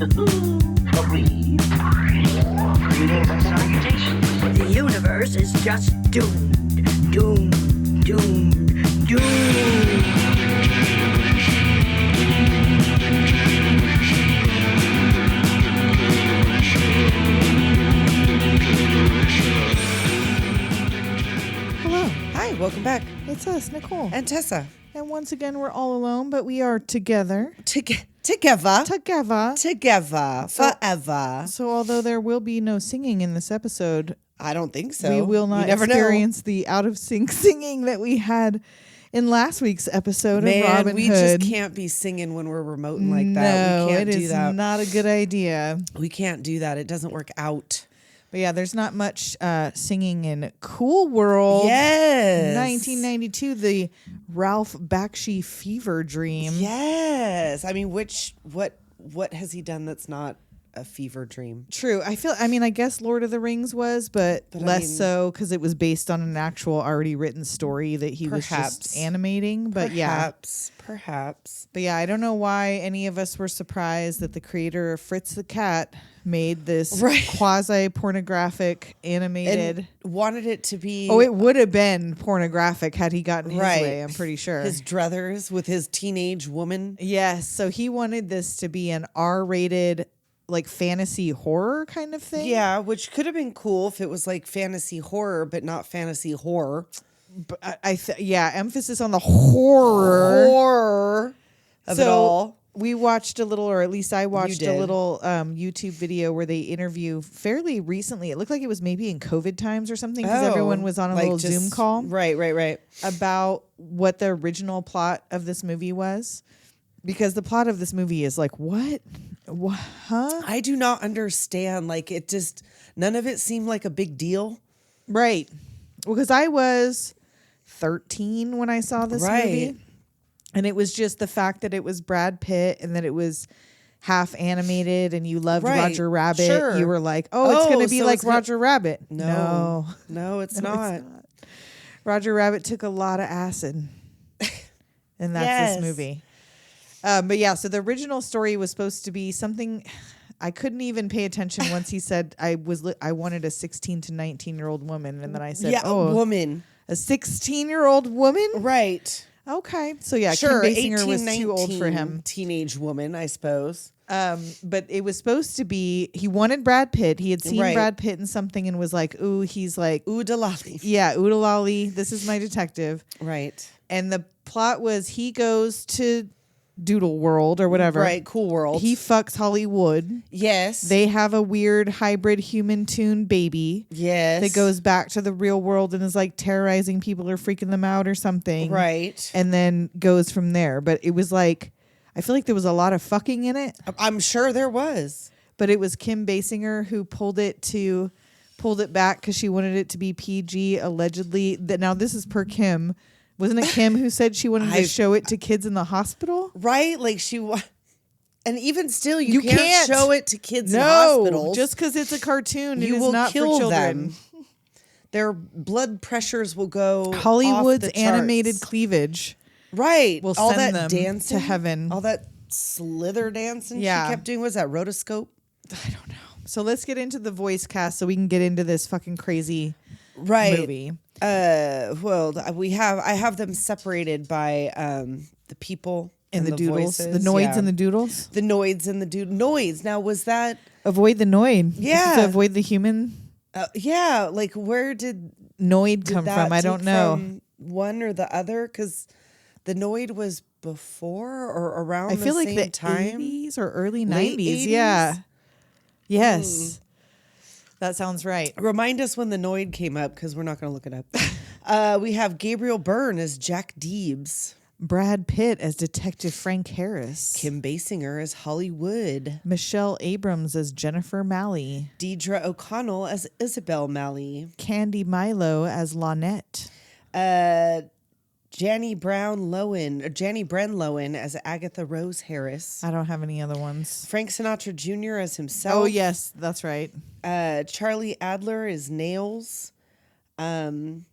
Agreed. Greetings and salutations. The universe is just doomed. Doomed. Doomed. Doomed. Welcome back. It's us, Nicole. And Tessa. And once again, we're all alone, but we are together. Together. Forever. So although there will be no singing in this episode, I don't think so. We will not experience the out of sync singing that we had in last week's episode of Robin we Hood. just can't be singing when we're remoting like that. No, We can't it do is that. not a good idea. We can't do that. It doesn't work out. But yeah, there's not much singing in Cool World. Yes. 1992, the Ralph Bakshi fever dream. Yes. I mean, what has he done that's not a fever dream? True. I guess Lord of the Rings was, but less so because it was based on an actual already written story that he was just animating. But Perhaps. But yeah, I don't know why any of us were surprised that the creator of Fritz the Cat made this quasi-pornographic animated. And wanted it to be... Oh, it would have been pornographic had he gotten his way, I'm pretty sure. His druthers with his teenage woman. Yes, so he wanted this to be an R-rated... like fantasy horror kind of thing. Yeah, which could have been cool if it was like fantasy horror, but not fantasy horror. But emphasis on the horror of it all. We watched a little, or at least I watched a little YouTube video where they interview fairly recently. It looked like it was maybe in COVID times or something because everyone was on a little Zoom call. Right. About what the original plot of this movie was. Because the plot of this movie is like, what? Huh? I do not understand. Like, it just, none of it seemed like a big deal. Right. Well, because I was 13 when I saw this movie. And it was just the fact that it was Brad Pitt and that it was half animated and you loved Roger Rabbit. Sure. You were like, it's going to be like Roger Rabbit. No, it's not. Roger Rabbit took a lot of acid. And that's this movie. But yeah, so the original story was supposed to be something I couldn't even pay attention once he said I wanted a 16 to 19-year-old woman. And then I said, a woman. A 16-year-old woman? Right. Okay. So yeah, sure, Kim Basinger was too old for him. Teenage woman, I suppose. But it was supposed to be, he wanted Brad Pitt. He had seen Brad Pitt in something and was like, ooh, he's like, Oodalali. Yeah, Oodalali. This is my detective. Right. And the plot was he goes to Doodle World or whatever. Right, Cool World. He fucks Hollywood. Yes. They have a weird hybrid human tune baby. Yes. That goes back to the real world and is like terrorizing people or freaking them out or something. Right. And then goes from there. But it was like, I feel like there was a lot of fucking in it. I'm sure there was. But it was Kim Basinger who pulled it back because she wanted it to be PG, allegedly. Now this is per Kim. Wasn't it Kim who said she wanted to show it to kids in the hospital? Right, like and even still, you can't show it to kids in hospitals. Just because it's a cartoon, you it is will not kill for children. them. Their blood pressures will go. Hollywood's off the animated charts. cleavage, right? Will all send that them dancing to heaven. All that slither dancing she kept doing. Was that rotoscope? I don't know. So let's get into the voice cast so we can get into this fucking crazy movie. I have them separated by the people and the doodles, voices. the noids and the doodles, the noids and the noids. Now, was that avoid the noid? Yeah, to avoid the human. Yeah, like where did noid come from? I don't know. From one or the other, because the noid was before or around. I feel like the time, 80s or early 90s. Late 80s? Yeah. Yes. That sounds right. Remind us when the Noid came up, because we're not going to look it up. We have Gabriel Byrne as Jack Deebs. Brad Pitt as Detective Frank Harris. Kim Basinger as Hollywood. Michelle Abrams as Jennifer Malley. Deidre O'Connell as Isabel Malley. Candy Milo as Lynette. Janny Brenlowen as Agatha Rose Harris. I don't have any other ones. Frank Sinatra Jr. as himself. Oh, yes, that's right. Charlie Adler is Nails. Candy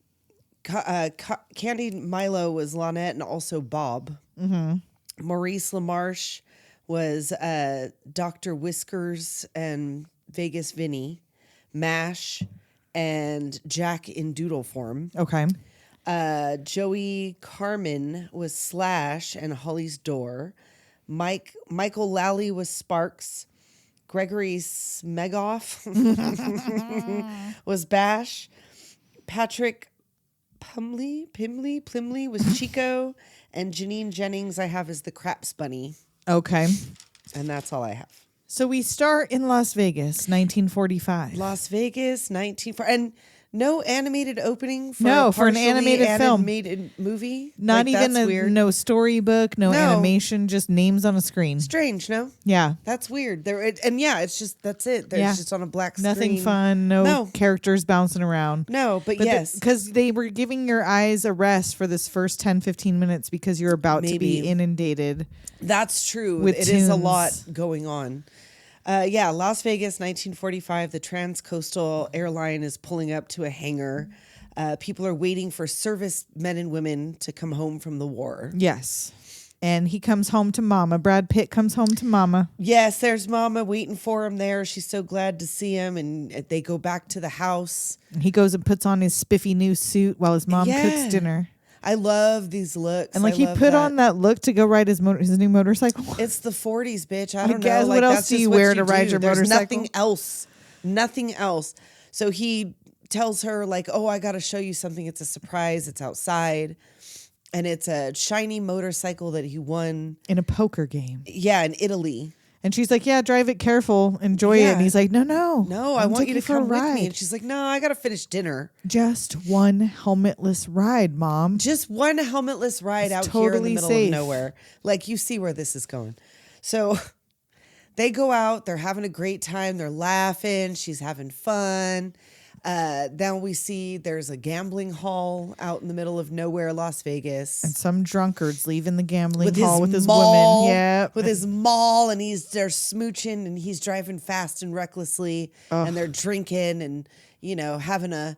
Milo was Lynette and also Bob. Mm-hmm. Maurice LaMarche was Dr. Whiskers and Vegas Vinny, MASH, and Jack in Doodle form. Okay. Joey Carmen was Slash and Holly's Door. Michael Lally was Sparks. Gregory Smegoff was Bash. Patrick Pimley was Chico. And Janine Jennings I have as the Craps Bunny. Okay. And that's all I have. So we start in Las Vegas, 1945. Las Vegas, and no animated opening for for an animated film. Animated movie. Not like, even that's weird. no storybook, no No. animation, just names on a screen. Strange, no? Yeah. That's weird. It's just that's it. They're just on a black screen. Nothing fun, no characters bouncing around. No, but yes. Because they were giving your eyes a rest for this first 10, 15 minutes because you're about to be inundated. That's true. It is a lot going on. Las Vegas, 1945. The Transcoastal Airline is pulling up to a hangar. People are waiting for service men and women to come home from the war. Yes. And he comes home to Mama. Brad Pitt comes home to Mama. Yes, there's Mama waiting for him there. She's so glad to see him. And they go back to the house. He goes and puts on his spiffy new suit while his mom cooks dinner. I love these looks. And he put on that look to go ride his new motorcycle. It's the 40s, bitch. I don't guess know. what else do you wear to ride your There's motorcycle? Nothing else. So he tells her I got to show you something. It's a surprise. It's outside. And it's a shiny motorcycle that he won. In a poker game. Yeah, in Italy. And she's like, yeah, drive it careful. Enjoy it. And he's like, no. I want you to come with me. And she's like, no, I got to finish dinner. Just one helmetless ride, Mom. Just one helmetless ride out here in the middle of nowhere. You see where this is going. So they go out. They're having a great time. They're laughing. She's having fun. Then we see there's a gambling hall out in the middle of nowhere, Las Vegas. And some drunkards leaving the gambling hall with his women. Yeah. With his mall, and they're smooching, and he's driving fast and recklessly, and they're drinking and, having a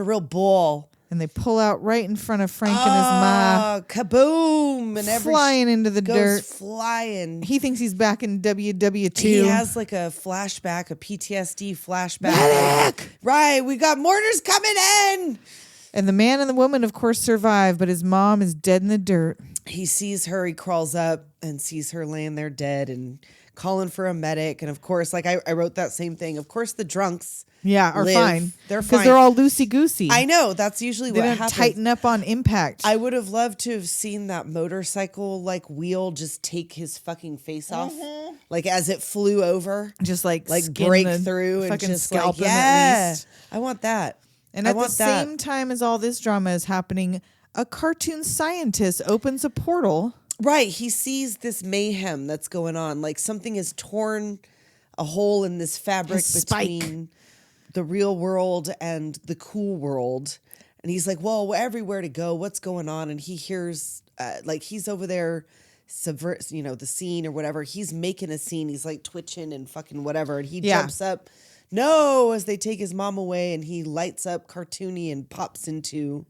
real ball. And they pull out right in front of Frank and his ma. Kaboom! And flying into the dirt. Flying. He thinks he's back in WW2. He has a flashback, a PTSD flashback. Medic! Right, we got mortars coming in! And the man and the woman, of course, survive, but his mom is dead in the dirt. He sees her, he crawls up and sees her laying there dead and calling for a medic. And of course, I wrote that same thing. Of course, the drunks are fine. They're fine. Because they're all loosey-goosey. I know. That's usually what happens. Tighten up on impact. I would have loved to have seen that motorcycle wheel just take his fucking face off. As it flew over. Just break through and just scalp him at least. I want that. And at the same time as all this drama is happening, a cartoon scientist opens a portal. Right. He sees this mayhem that's going on. Something has torn a hole in this fabric between the real world and the cool world. And he's like, well, everywhere to go. What's going on? And he hears, he's over there, subvert, the scene or whatever. He's making a scene. He's twitching and fucking whatever. And he jumps up. No, as they take his mom away, and he lights up cartoony and pops into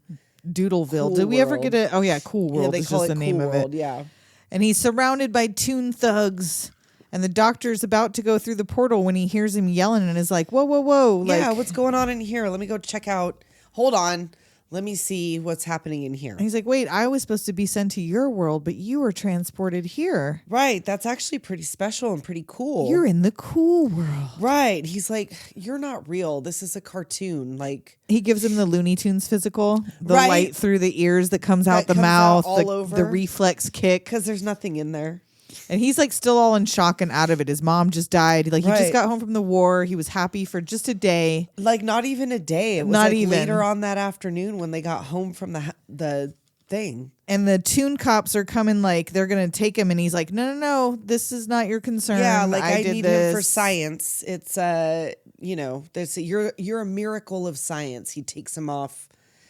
Doodleville. Cool Did we ever World. get a? Oh yeah, Cool World. Yeah, they is call just it the name Cool of World, it. yeah. And he's surrounded by toon thugs. And the doctor's about to go through the portal when he hears him yelling and is like, whoa, whoa, whoa. Yeah, what's going on in here? Let me go check out. Hold on. Let me see what's happening in here. And he's like, wait, I was supposed to be sent to your world, but you were transported here. Right. That's actually pretty special and pretty cool. You're in the cool world. Right. He's like, you're not real. This is a cartoon. He gives him the Looney Tunes physical. The light through the ears that comes out the mouth. The reflex kick. Because there's nothing in there. And he's still all in shock and out of it. His mom just died. He just got home from the war. He was happy for just a day. Not even a day. It was not even later on that afternoon when they got home from the thing. And the toon cops are coming they're going to take him. And he's like, no, this is not your concern. Yeah, I need him for science. It's, you're a miracle of science. He takes him off.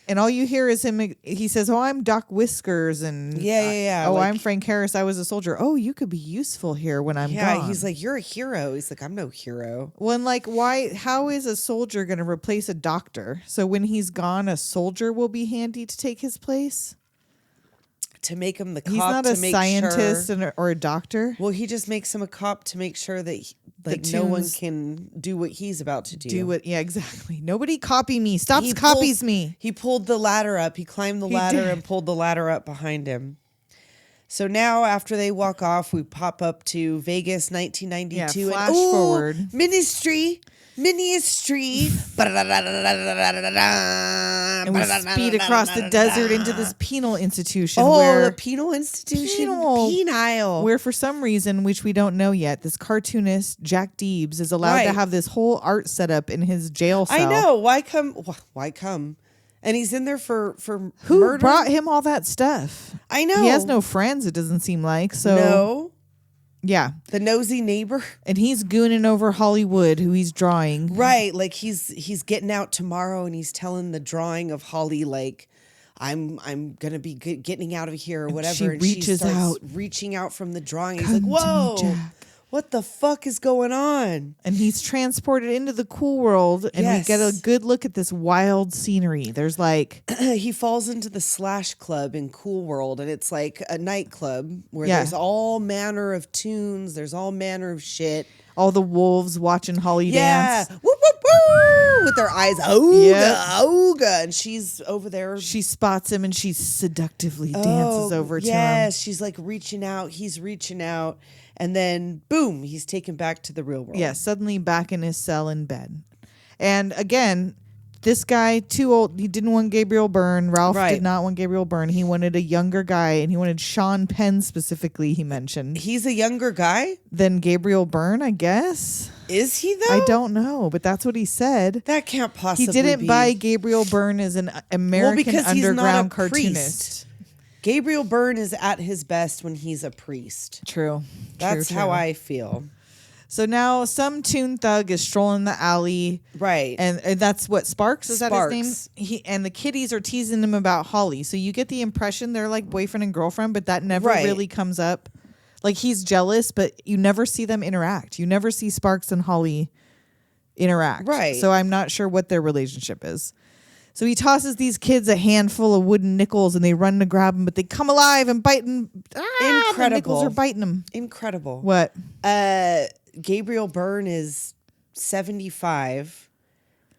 And all you hear is him. He says, "Oh, I'm Doc Whiskers," and yeah. Oh, I'm Frank Harris. I was a soldier. Oh, you could be useful here when I'm gone. Yeah, he's like, "You're a hero." He's like, "I'm no hero." When why? How is a soldier going to replace a doctor? So when he's gone, a soldier will be handy to take his place. to make him the cop. He's not to a make scientist sure, or a doctor. well, he just makes him a cop to make sure that no one can do what he's about to do. Yeah, exactly. Nobody copy me. Stops He copies pulls- me. He pulled the ladder up. He climbed the ladder did. and pulled the ladder up behind him. So now, after they walk off, we pop up to Vegas, 1992. Yeah, flash and, forward. Ministry. And we speed across the desert into this penal institution where the penal institution. Penile. where for some reason, which we don't know yet, this cartoonist Jack Deebs is allowed to Right. have this whole art set up in his jail cell. I know. Why come? Why come? And he's in there for Who murder? brought him all that stuff? I know. He has no friends, it doesn't seem like. So No. yeah. The nosy neighbor. And he's gooning over Hollywood, who he's drawing. Right. Like he's getting out tomorrow and he's telling the drawing of Holly, like, I'm gonna be getting out of here or whatever. she reaches starts out. reaching out from the drawing. He's Come like, to me, whoa, Jack. what the fuck is going on? And he's transported into the cool world, and we get a Yes. good look at this wild scenery. There's like, He falls into the Slash Club in Cool World, and it's like a nightclub where Yeah. there's all manner of tunes, there's all manner of shit. all the wolves watching Holly Yeah, dance. woo, woo, woo, with their eyes, ooga, Yep. ooga, and she's over there. She spots him and she seductively dances over to him. Yes, she's like reaching out. He's reaching out, and then boom, he's taken back to the real world. Yeah, suddenly back in his cell in bed. And again, this guy, too old. He didn't want Gabriel Byrne. Ralph Right. did not want Gabriel Byrne. He wanted a younger guy, and he wanted Sean Penn specifically, he mentioned, He's a younger guy. than Gabriel Byrne, I guess. Is he though? I don't know, but that's what he said. That can't He possibly. didn't be. buy Gabriel Byrne as an American because he's not a underground priest. cartoonist. Gabriel Byrne is at his best when he's a priest. True. That's True, how true. I feel. So now some toon thug is strolling the alley. Right. And that's what Sparks is that his name? Sparks. And the kiddies are teasing him about Holly. So you get the impression they're like boyfriend and girlfriend, but that never Right. really comes up. Like he's jealous, but you never see them interact. You never see Sparks and Holly interact. Right. So I'm not sure what their relationship is. So he tosses these kids a handful of wooden nickels and they run to grab them, but they come alive and bite them. The Incredible. nickels are biting them. Incredible. What? Gabriel Byrne is 75.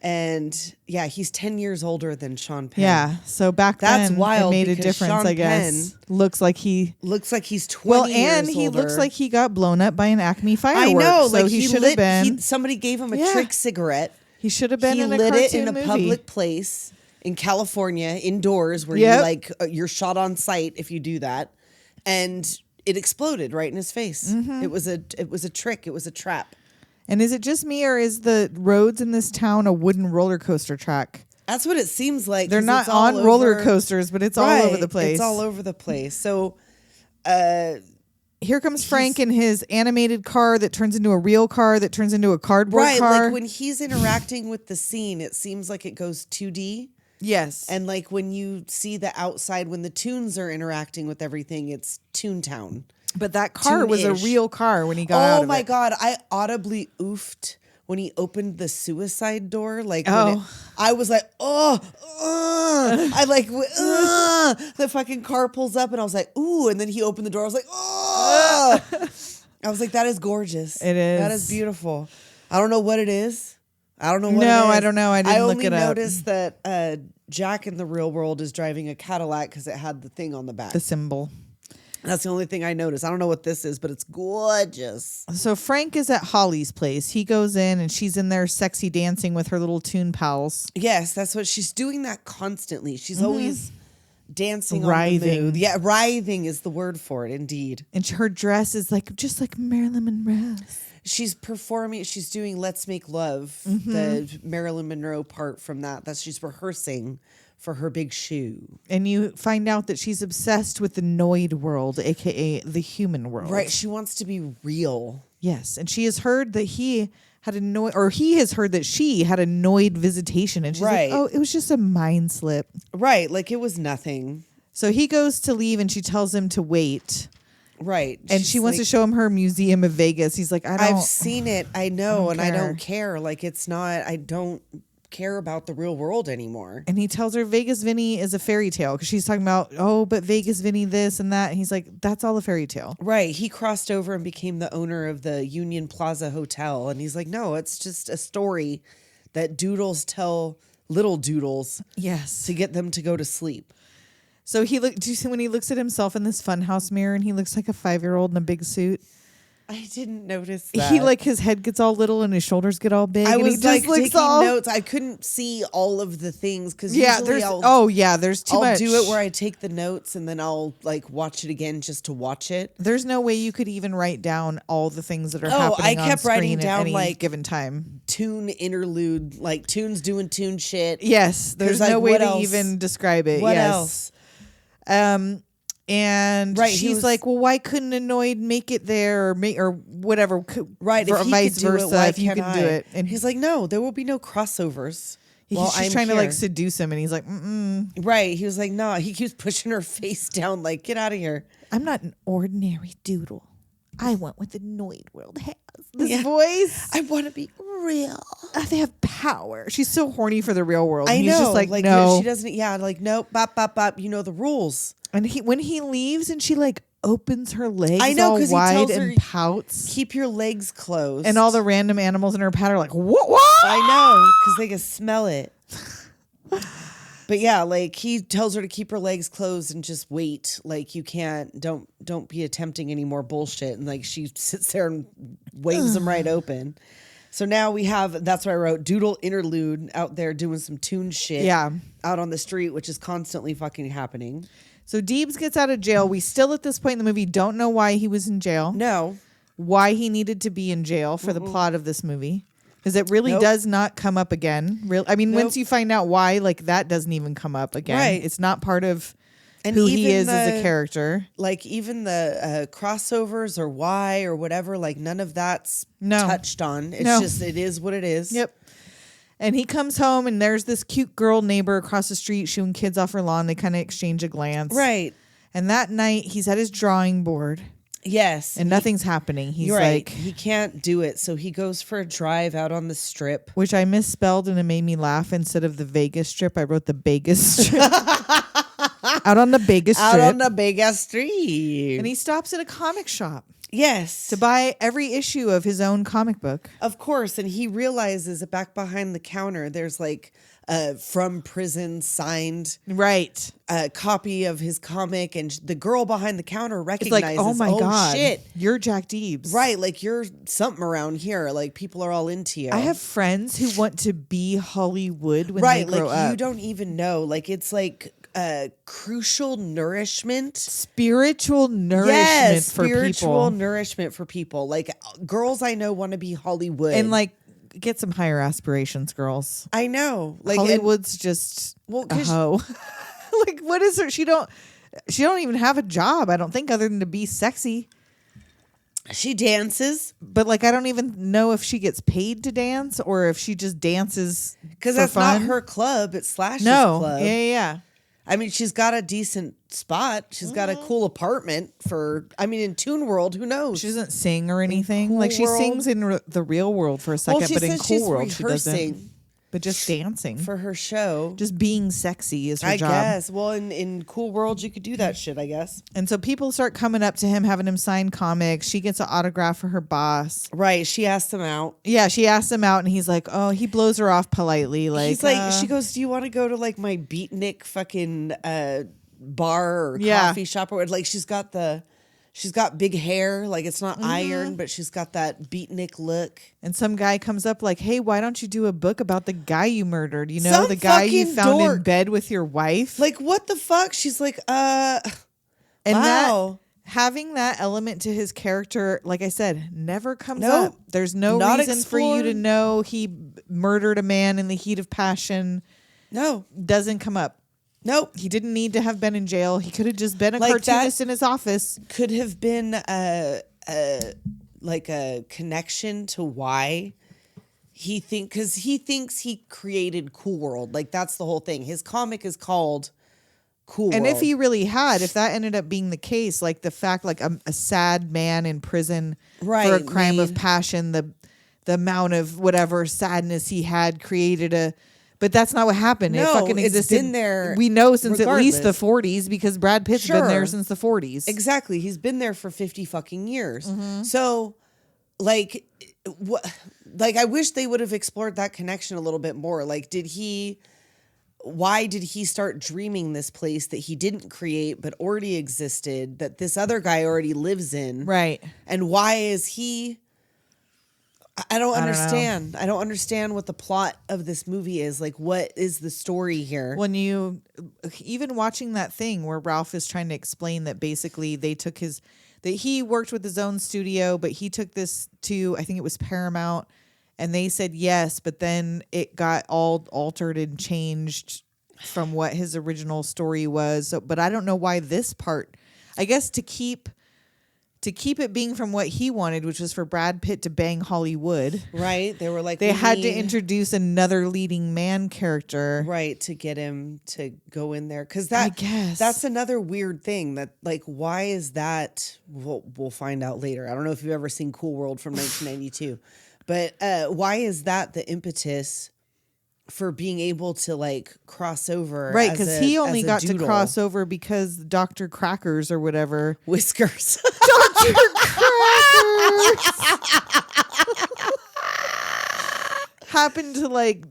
And yeah, he's 10 years older than Sean Penn. Yeah. So back That's then wild it made a because difference, Sean I guess. Looks like he Looks like he's 20 well, years and he looks older. like he got blown up by an Acme firework. I know, so like he he should lit, have been. somebody gave him a Yeah. trick cigarette. He should have been He in a lit it in cartoon a movie. public place in California, indoors, where Yep. you like you're shot on sight if you do that, and it exploded right in his face. Mm-hmm. It was a trick. It was a trap. And is it just me, or is the roads in this town a wooden roller coaster track? That's what it seems like. They're 'cause not it's all on roller over- coasters, but it's all Right, over the place. It's all over the place. So, Here comes Frank in his animated car that turns into a real car that turns into a cardboard right, car. like when he's interacting with the scene, it seems like it goes 2D. yes. And like when you see the outside, when the tunes are interacting with everything, it's Toontown. but that car was a Toon-ish. real car when he got out Oh of my it. God. I audibly oofed when he opened the suicide door. Like, when Oh. I was like, I like, the fucking car pulls up and I was like, ooh. And then he opened the door. I was like, oh. I was like, that is gorgeous. It is. That is beautiful. I don't know what it is. I don't know what No, it is. I don't know. I didn't look only it up. noticed that Jack in the real world is driving a Cadillac because it had the thing on the back. The symbol. That's the only thing I noticed. I don't know what this is, but it's gorgeous. So Frank is at Holly's place. He goes in and she's in there sexy dancing with her little toon pals. Yes, that's what she's doing that constantly. She's always dancing on the Writhing. mood. Yeah, writhing is the word for it, indeed. And her dress is like just like Marilyn Monroe's. She's performing, she's doing Let's Make Love, Mm-hmm. the Marilyn Monroe part from that. That's she's rehearsing for her big shoe. And you find out that she's obsessed with the Noid world, aka the human world. Right, she wants to be real. Yes. And she has heard that he had a Noid, or he has heard that she had a Noid visitation. And she's Right. like, oh, it was just a mind slip. Right, like it was nothing. So he goes to leave and she tells him to wait. Right. And She's she wants to like, show him her museum of Vegas. He's like, I've seen it, I know, and I care. don't care. Like it's not, I don't care about the real world anymore. And he tells her Vegas Vinny is a fairy tale because she's talking about, but Vegas Vinny this and that. And he's like, that's all a fairy tale. Right. He crossed over and became the owner of the Union Plaza Hotel. And he's like, no, it's just a story that doodles tell little doodles. Yes. To get them to go to sleep. So do you see when he looks at himself in this funhouse mirror and he looks like a 5-year-old in a big suit? I didn't notice that. He his head gets all little and his shoulders get all big. I and was he just taking notes. I couldn't see all of the things because there's too much. I'll do it where I take the notes and then I'll watch it again just to watch it. There's no way you could even write down all the things that are happening. I kept on writing screen down at any given time. Tune interlude, like Tune's doing Tune shit. Yes, there's no way to even describe it. What else? And she's like, well, why couldn't Annoyed make it there or whatever? Right. Or vice versa, if you can do it. And he's like, no, there will be no crossovers. She's trying to seduce him. And he's like, Right. He was like, no, he keeps pushing her face down. Like, get out of here. I'm not an ordinary doodle. I want what the Annoyed world has. This voice. I want to be real. They have power. She's so horny for the real world. I know. He's just like, like no. She doesn't. Yeah. Like, nope. Bop, bop, bop. You know the rules. And when he leaves and she opens her legs I know, all 'cause he wide tells her, and pouts. Keep your legs closed. And all the random animals in her pad are like, what? I know, because they can smell it. But yeah, he tells her to keep her legs closed and just wait. Like, you can't, don't be attempting any more bullshit. And she sits there and waves them right open. So now we have, that's what I wrote, Doodle interlude out there doing some Tune shit. Yeah. Out on the street, which is constantly fucking happening. So Deebs gets out of jail. We still at this point in the movie don't know why he was in jail. No. Why he needed to be in jail for the plot of this movie. Because it really does not come up again. Once you find out why, that doesn't even come up again. Right. It's not part of and who he is as a character. Even the crossovers or why or whatever, none of that's touched on. It's just, it is what it is. Yep. And he comes home and there's this cute girl neighbor across the street shooing kids off her lawn. They kind of exchange a glance. Right. And that night he's at his drawing board. Yes. And nothing's happening. He's right. He can't do it. So he goes for a drive out on the strip. Which I misspelled and it made me laugh. Instead of the Vegas strip, I wrote the Vegas strip. Out on the Vegas strip. Out on the Vegas street. And he stops at a comic shop. Yes. To buy every issue of his own comic book. Of course. And he realizes that back behind the counter, there's from prison signed copy of his comic. And the girl behind the counter recognizes, oh my God, shit, you're Jack Deebs. Right. You're something around here. People are all into you. I have friends who want to be Hollywood when they grow up. You don't even know. It's crucial nourishment. Spiritual nourishment for people. Spiritual nourishment for people. Girls I know want to be Hollywood. And get some higher aspirations, girls. I know. Hollywood's just a hoe. What is her? She don't even have a job, I don't think, other than to be sexy. She dances. But I don't even know if she gets paid to dance or if she just dances because that's fun. Not her club. It's Slash's club. Yeah. I mean, she's got a decent spot. She's got a cool apartment in Toon World, who knows? She doesn't sing or anything. Cool she sings in the real world for a second, but in Cool World she doesn't. But just dancing. For her show. Just being sexy is her job. I guess. Well, in Cool World, you could do that shit, I guess. And so people start coming up to him, having him sign comics. She gets an autograph for her boss. Right. She asks him out. Yeah, she asks him out, and he's like, he blows her off politely. He's like, she goes, do you want to go to my beatnik fucking bar or coffee shop? Or she's got big hair. It's not iron, but she's got that beatnik look. And some guy comes up hey, why don't you do a book about the guy you murdered? Some the guy you found dork. in bed with your wife? What the fuck? She's like, And wow. Having that element to his character, like I said, never comes up. There's no reason for you to know he murdered a man in the heat of passion. No. Doesn't come up. Nope. He didn't need to have been in jail. He could have just been a cartoonist in his office. Could have been a connection to why because he thinks he created Cool World. That's the whole thing. His comic is called Cool World. And if he really had, if that ended up being the case, the fact a sad man in prison for a crime of passion, the amount of whatever sadness he had created But that's not what happened. It No, fucking it's existed. been there We know since at least the regardless. 40s because Brad Pitt's been there Sure. since the 40s. Exactly. He's been there for 50 fucking years. Mm-hmm. So, like, what? Like, I wish they would have explored that connection a little bit more. Like, why did he start dreaming this place that he didn't create but already existed, that this other guy already lives in? Right. And why is he... I don't know. understand. I don't understand what the plot of this movie is. Like, what is the story here? When you, even watching that thing where Ralph is trying to explain that basically they took that he worked with his own studio, but he took this to, I think it was Paramount, and they said yes, but then it got all altered and changed from what his original story was. So, but I don't know why this part, I guess to keep it being from what he wanted, which was for Brad Pitt to bang Hollywood. Right? They were like, They we had to need- introduce another leading man character. Right, to get him to go in there. Because I guess. that's another weird thing that, like, why is that? We'll find out later. I don't know if you've ever seen Cool World from 1992. But why is that the impetus for being able to, like, cross over? Right, because he only as a got to doodle? cross over because Dr. Crackers or whatever. Whiskers. Dr. Crackers happened to like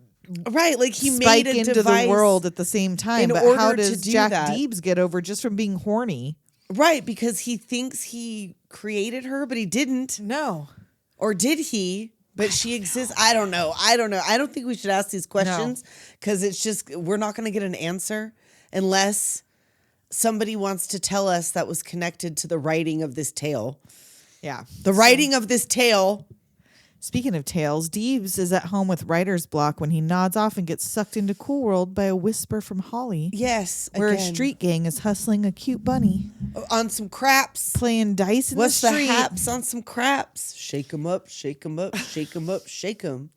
Right, like he spike made a into device the world at the same time. in But order how to does do Jack that. Deebs get over just from being horny? Right, because he thinks he created her, but he didn't. No. Or did he? But she exists. I don't know. I don't think we should ask these questions because it's just, we're not going to get an answer unless somebody wants to tell us that was connected to the writing of this tale. Yeah. The writing of this tale. Speaking of tales, Deebs is at home with writer's block when he nods off and gets sucked into Cool World by a whisper from Holly. Yes. Where again. a street gang is hustling a cute bunny, On some craps. playing dice in What's the the street. haps on some craps? Shake 'em up, shake 'em up, shake 'em up, shake 'em.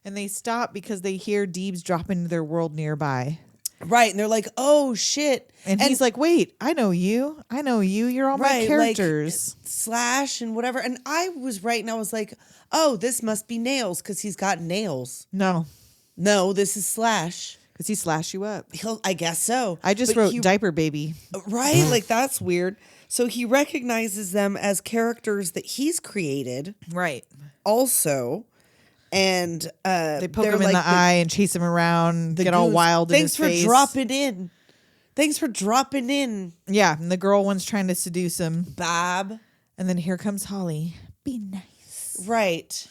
And they stop because they hear Deebs drop into their world nearby. Right. And they're like, oh, shit. And he's like, wait, I know you. I know you. You're all my Right, characters. like Slash and whatever. And I was right, and I was like, oh, this must be Nails because he's got nails. No, No, this is Slash. because he slashed you up. I guess so. I just But wrote he- diaper baby. Right? Like, that's weird. So he recognizes them as characters that he's created Right. also. And They poke him in the eye and chase him around, get all goose. wild in Thanks his face. for dropping in. Thanks for dropping in, Yeah, and the girl one's trying to seduce him. Bob. And then here comes Holly. Be nice. Right.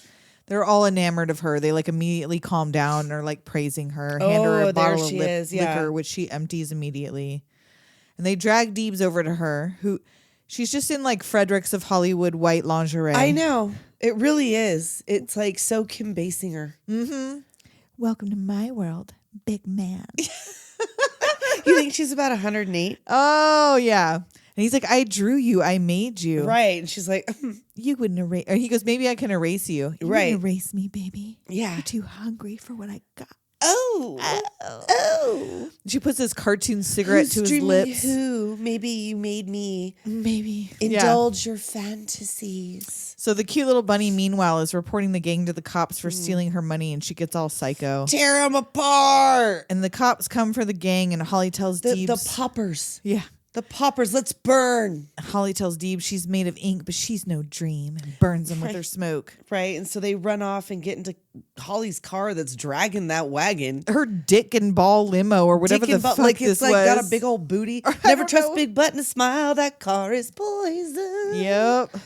They're all enamored of her. They like immediately calm down and are like praising her. Hand her Oh, a bottle there of she is, yeah. liquor, which she empties immediately. And they drag Deebs over to her, who she's just in like Fredericks of Hollywood white lingerie. I know. It really is. It's like so Kim Basinger. Welcome to my world, big man. You think she's about 108? Oh, yeah. And he's like, I drew you. I made you. Right. And she's like, You wouldn't erase. Or he goes, maybe I can erase you. You Right. wouldn't erase me, baby. yeah. You're too hungry for what I got. Oh. She puts this cartoon cigarette Who's to his dreaming lips. Who? Maybe you made me Maybe. Yeah. indulge your fantasies. So the cute little bunny, meanwhile, is reporting the gang to the cops for stealing her money, and she gets all psycho. Tear them apart. And the cops come for the gang, and Holly tells The Deebs. poppers. Yeah. The poppers. Let's burn. Holly tells Deebs she's made of ink, but she's no dream, and burns him with her smoke. Right. And so they run off and get into Holly's car that's dragging that wagon. Her dick and ball limo, or whatever Dick the and fuck like this it's like was. got a big old booty. I Never don't trust know. big butt and a smile. That car is poison. Yep.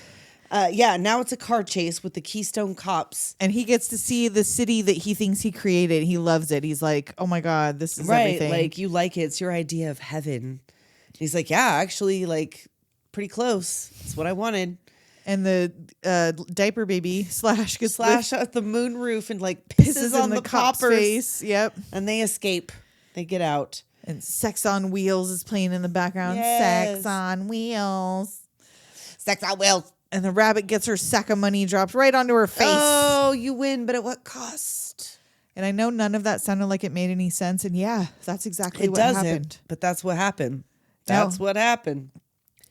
Yeah, now it's a car chase with the Keystone Cops. And he gets to see the city that he thinks he created. He loves it. He's like, oh my God, this is Right, everything. like you like it. It's your idea of heaven. He's like, yeah, actually, like pretty close. That's what I wanted. and the diaper baby Slash gets Slash at the moon roof and like pisses on in the cop's poppers. face. Yep. And they escape. They get out. And Sex on Wheels is playing in the background. Yes. Sex on Wheels. Sex on wheels. And the rabbit gets her sack of money dropped right onto her face. Oh, you win, but at what cost? And I know none of that sounded like it made any sense. And yeah, that's exactly It what doesn't. happened. But that's what happened. No. That's what happened.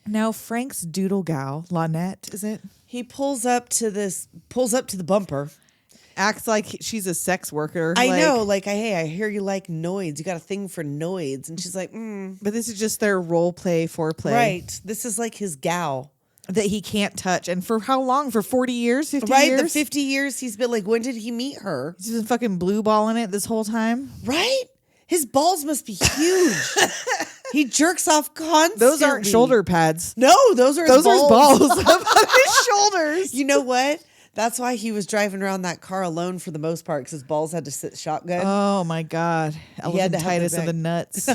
Now Frank's doodle gal, Lynette, is it? He pulls up to the bumper acts like she's a sex worker. I know, like, hey, I hear you like noids. You got a thing for noids. And she's like, But this is just their role play, foreplay. Right. This is like his gal. That he can't touch. And for how long? For 40 years? 50 right? years? The 50 years he's been like, when did he meet her? He's been fucking blue balling it this whole time. Right? His balls must be huge. He jerks off constantly. Those aren't shoulder pads. No, those are Those his are balls. balls on his shoulders. You know what? That's why he was driving around that car alone for the most part, because his balls had to sit shotgun. Oh my God. He had to have Elephantitis their of the nuts.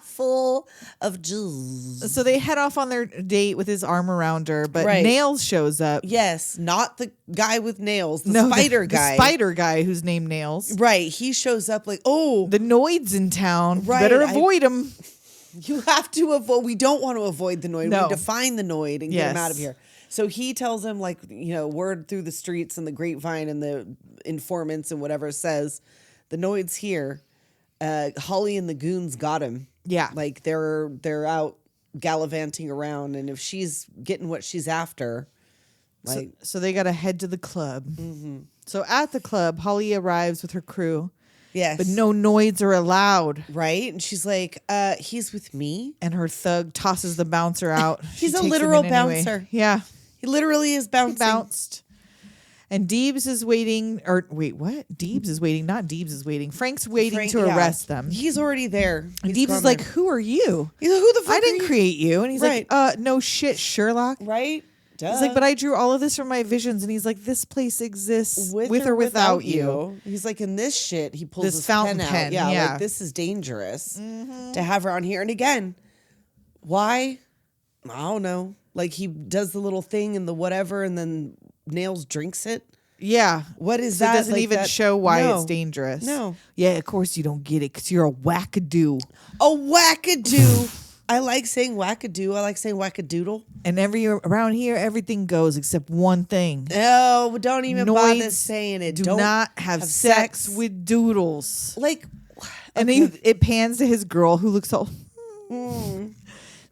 Full of jizz. So they head off on their date with his arm around her, but Right. Nails shows up. Yes, not the guy with nails, the No, spider the guy. spider guy who's named Nails. Right. He shows up like, oh, The Noids in town. Right, Better avoid him. you have to avoid. We don't want to avoid the Noid. No. We need to find the Noid and get him Yes. out of here. So he tells him, like, word through the streets and the grapevine and the informants and whatever says, the Noid's here. Holly and the goons got him. Yeah. Like they're out gallivanting around, and if she's getting what she's after, like So they got to head to the club. Mm-hmm. So at the club, Holly arrives with her crew, yes, but no Noids are allowed. right? And she's like, he's with me. And her thug tosses the bouncer out. He's She a takes him literal in anyway. bouncer. Yeah. He literally is bouncing. Bounced. And Deebs is waiting, or wait, what? Deebs is waiting, not Deebs is waiting. Frank's waiting Frank- to yeah. arrest them. He's already there. And He's Deebs is gone like, there. who are you? He's like, who the fuck I are didn't you? create you. And he's Right. like, no shit, Sherlock. Right? Duh. He's like, but I drew all of this from my visions. And he's like, this place exists with or without you. He's like, in this shit, he pulls This his fountain pen out. pen, Yeah, yeah. like this is dangerous to have her on here. And again, why? I don't know. Like he does the little thing and the whatever, and then Nails drinks it. Yeah. What is So that? it doesn't Like even that- show why No. it's dangerous. No. Yeah, of course you don't get it because you're a wackadoo. A wackadoo. I like saying wackadoo. I like saying wackadoodle. And around here, everything goes except one thing. Oh, don't even bother Noids saying it. Do Don't not have sex with doodles. like. And okay. then it pans to his girl who looks all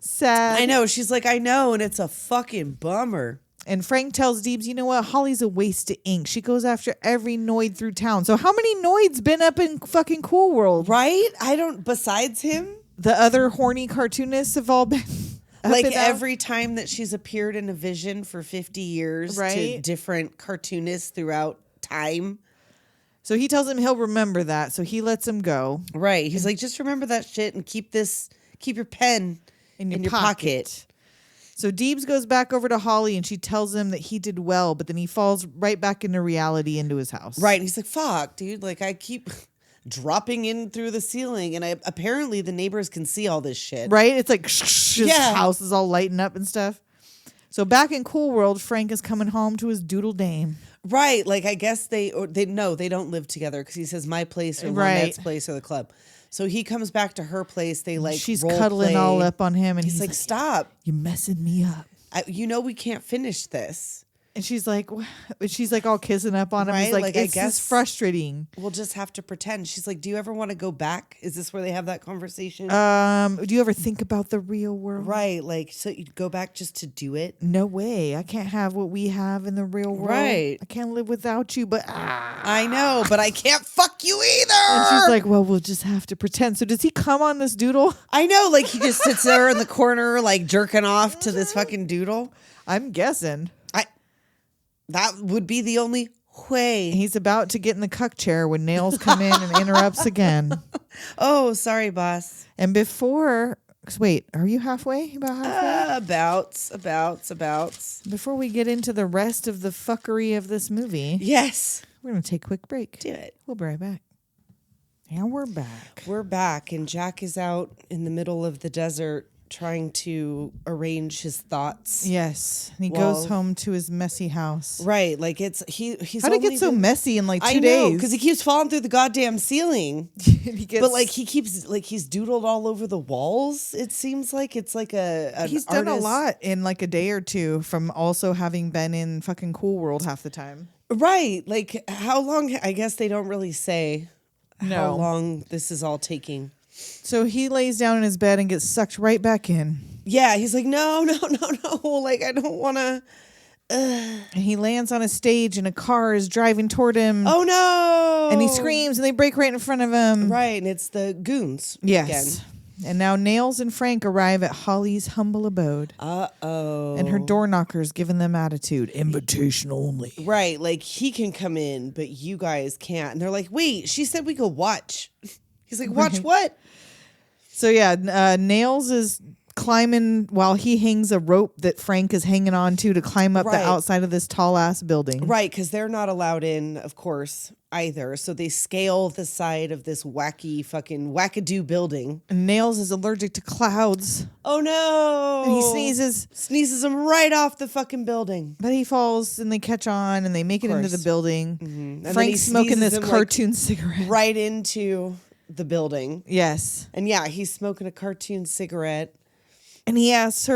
sad. I know. She's like, I know, and it's a fucking bummer. And Frank tells Deebs, you know what? Holly's a waste of ink. She goes after every Noid through town. So how many Noids been up in fucking Cool World? Right? I don't. Besides him, The other horny cartoonists have all been up like and out? every time that she's appeared in a vision for 50 years to Right. different cartoonists throughout time. So he tells him he'll remember that. So he lets him go Right. He's like, just remember that shit and keep your pen in in your your pocket. pocket. So Deebs goes back over to Holly and she tells him that he did well, but then he falls right back into reality into his house. Right. And he's like, fuck, dude. Like, I keep dropping in through the ceiling, and apparently the neighbors can see all this shit. Right? It's like his Yeah. house is all lighting up and stuff. So back in Cool World, Frank is coming home to his doodle dame. Right. Like, I guess they don't live together because he says my place or Right. Lynette's place or the club. So he comes back to her place. They like She's role cuddling play. all up on him and He's like, stop. you're messing me up. We can't finish this. And she's like all kissing up on him. He's Right, like, like, I it's guess- just frustrating. We'll just have to pretend. She's like, do you ever want to go back? Is this where they have that conversation? Do you ever think about the real world? right. Like, so you'd go back just to do it? No way. I can't have what we have in the real world. Right. I can't live without you, but I know, but I can't fuck you either. And she's like, well, we'll just have to pretend. So does he come on this doodle? I know. Like, he just sits there in the corner, like jerking off to this fucking doodle. I'm guessing. That would be the only way. He's about to get in the cuck chair when Nails come in and interrupts again. Oh, sorry, boss. And before, wait, are you halfway? About halfway? Abouts. Before we get into the rest of the fuckery of this movie, Yes. we're going to take a quick break. Do it. We'll be right back. And we're back. We're back, and Jack is out in the middle of the desert trying to arrange his thoughts. Yes. And he Well- goes home to his messy house. Right. Like, he's How'd it only get so been- messy in like 2 I know, days? because he keeps falling through the goddamn ceiling. he gets, But like he keeps like he's doodled all over the walls. It seems like it's like an he's done a artist- lot in like a day or two from also having been in fucking Cool World half the time. Right. Like how long? I guess they don't really say how No. long this is all taking. So he lays down in his bed and gets sucked right back in. Yeah, he's like, no. Like I don't want to. And he lands on a stage and a car is driving toward him. Oh no! And he screams and they break right in front of him. Right, and it's the goons. Yes. Again. And now Nails and Frank arrive at Holly's humble abode. Uh-oh. And her door knocker's giving them attitude. Invitation only. Right, like he can come in, but you guys can't. And they're like, wait, she said we could watch. He's like, watch what? So yeah, Nails is climbing while he hangs a rope that Frank is hanging on to climb up the outside of this tall ass building. Right, because they're not allowed in, of course, either. So they scale the side of this wacky fucking wackadoo building. And Nails is allergic to clouds. Oh no! And he sneezes. Sneezes him right off the fucking building. But he falls and they catch on and they make it into the building. Mm-hmm. Frank's smoking this cartoon cigarette. Right into the building. Yes. And yeah, he's smoking a cartoon cigarette. And he asks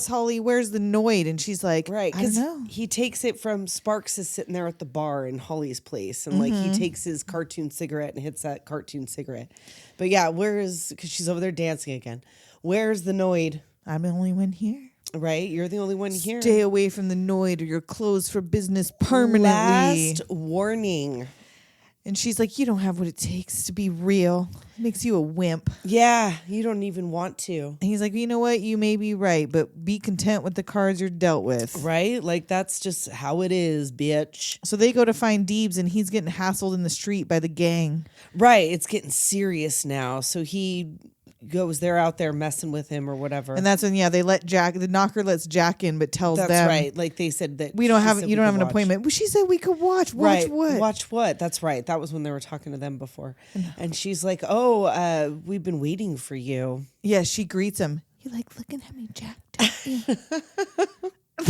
Holly, where's the Noid? And she's like, right, I don't know. He takes it from Sparks is sitting there at the bar in Holly's place. And like he takes his cartoon cigarette and hits that cartoon cigarette. But yeah, because she's over there dancing again. Where's the Noid? I'm the only one here. Right? You're the only one here. Stay away from the Noid or you're closed for business permanently. Last warning. And she's like, you don't have what it takes to be real. It makes you a wimp. Yeah, you don't even want to. And he's like, you know what? You may be right, but be content with the cards you're dealt with. Right? Like, that's just how it is, bitch. So they go to find Deebs, and he's getting hassled in the street by the gang. Right. It's getting serious now. So he goes, they're out there messing with him or whatever. And that's when, they let the knocker lets Jack in, but tells them. That's right. Like they said that you don't have an appointment. Well, she said we could watch. Watch what? Watch what? That's right. That was when they were talking to them before. And she's like, oh, we've been waiting for you. Yeah, she greets him. You like looking at me, Jack, don't you?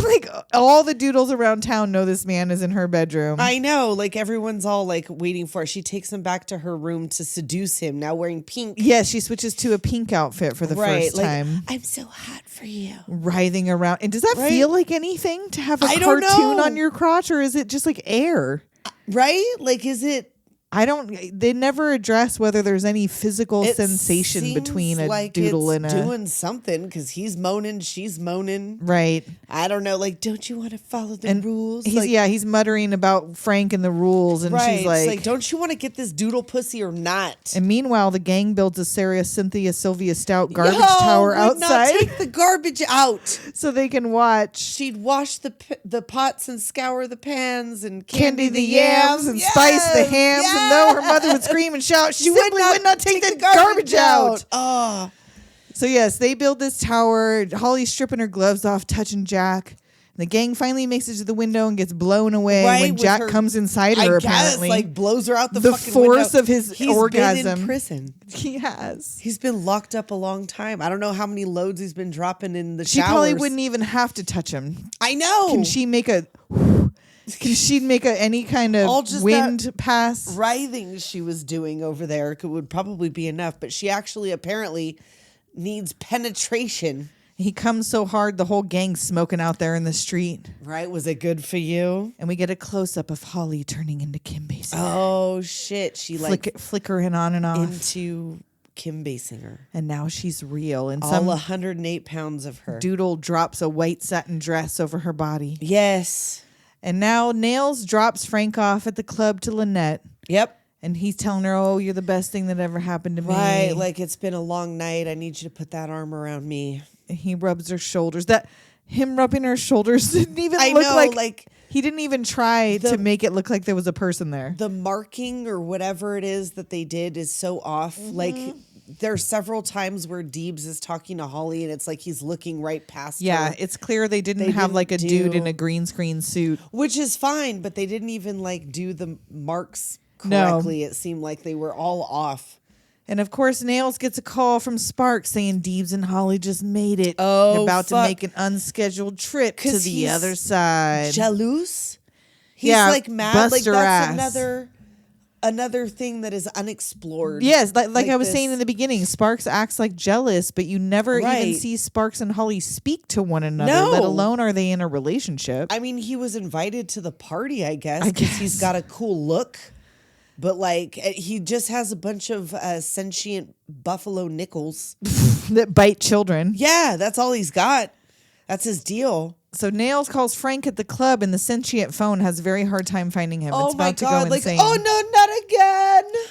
Like all the doodles around town know this man is in her bedroom. I know. Like everyone's all like waiting for her. She takes him back to her room to seduce him, now wearing pink. Yeah, she switches to a pink outfit for the first time. I'm so hot for you. Writhing around. And does that feel like anything to have a I don't cartoon know. on your crotch, or is it just like air? Right? Like, is it? They never address whether there's any physical sensation between a like doodle and a doing something, because he's moaning, she's moaning. Right. I don't know. Like, don't you want to follow the rules? He's muttering about Frank and the rules, and she's like, don't you want to get this doodle pussy or not? And meanwhile, the gang builds a Sarah Sylvia Stout garbage tower outside. Not take the garbage out so they can watch. She'd wash the pots and scour the pans and candy the yams and spice the hams. Yes. And though her mother would scream and shout, she simply would not take the garbage out. Oh. So yes, they build this tower. Holly's stripping her gloves off, touching Jack. The gang finally makes it to the window and gets blown away when Jack comes inside her. Apparently, like blows her out the fucking force window. of his orgasm. He's been in prison. He has. He's been locked up a long time. I don't know how many loads he's been dropping in the showers. She probably wouldn't even have to touch him. I know. Can she make any kind of wind pass? Writhing she was doing over there would probably be enough, but she actually apparently needs penetration. He comes so hard, the whole gang's smoking out there in the street. Right? Was it good for you? And we get a close up of Holly turning into Kim Basinger. Oh shit! She flickering on and off into Kim Basinger, and now she's real. And all 108 pounds of her. Doodle drops a white satin dress over her body. Yes. And now Nails drops Frank off at the club to Lynette. Yep. And he's telling her, oh, you're the best thing that ever happened to me. Right, like it's been a long night. I need you to put that arm around me. And he rubs her shoulders. Him rubbing her shoulders didn't even look like he didn't even try to make it look like there was a person there. The marking or whatever it is that they did is so off. Mm-hmm. Like there are several times where Deebs is talking to Holly and it's like he's looking right past her. Yeah, it's clear they didn't have like a dude in a green screen suit. Which is fine, but they didn't even like do the marks correctly. No. It seemed like they were all off. And of course, Nails gets a call from Sparks saying Deebs and Holly just made it. Oh, they're about to make an unscheduled trip to the other side. Jealous? He's like mad. Like that's another thing that is unexplored. Yes, like I was saying in the beginning, Sparks acts like jealous, but you never even see Sparks and Holly speak to one another, let alone are they in a relationship. I mean, he was invited to the party, I guess, because he's got a cool look. But like he just has a bunch of sentient buffalo nickels that bite children. Yeah, that's all he's got. That's his deal. So Nails calls Frank at the club, and the sentient phone has a very hard time finding him. Oh it's my about to God. go Like, insane. oh no, not again.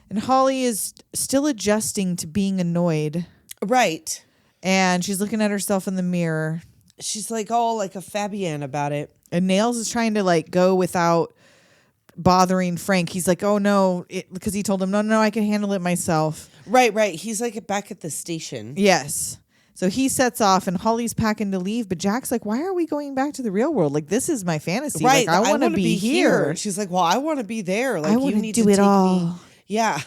And Holly is still adjusting to being annoyed. Right. And she's looking at herself in the mirror. She's like all like a Fabienne about it. And Nails is trying to like go without bothering Frank. He's like, oh no, because he told him, no, I can handle it myself. Right. He's like back at the station. Yes. So he sets off, and Holly's packing to leave, but Jack's like, why are we going back to the real world? Like, this is my fantasy. Right. Like, I want to be here. She's like, well, I want to be there. Like, I you want need to do to it take all. me. Yeah.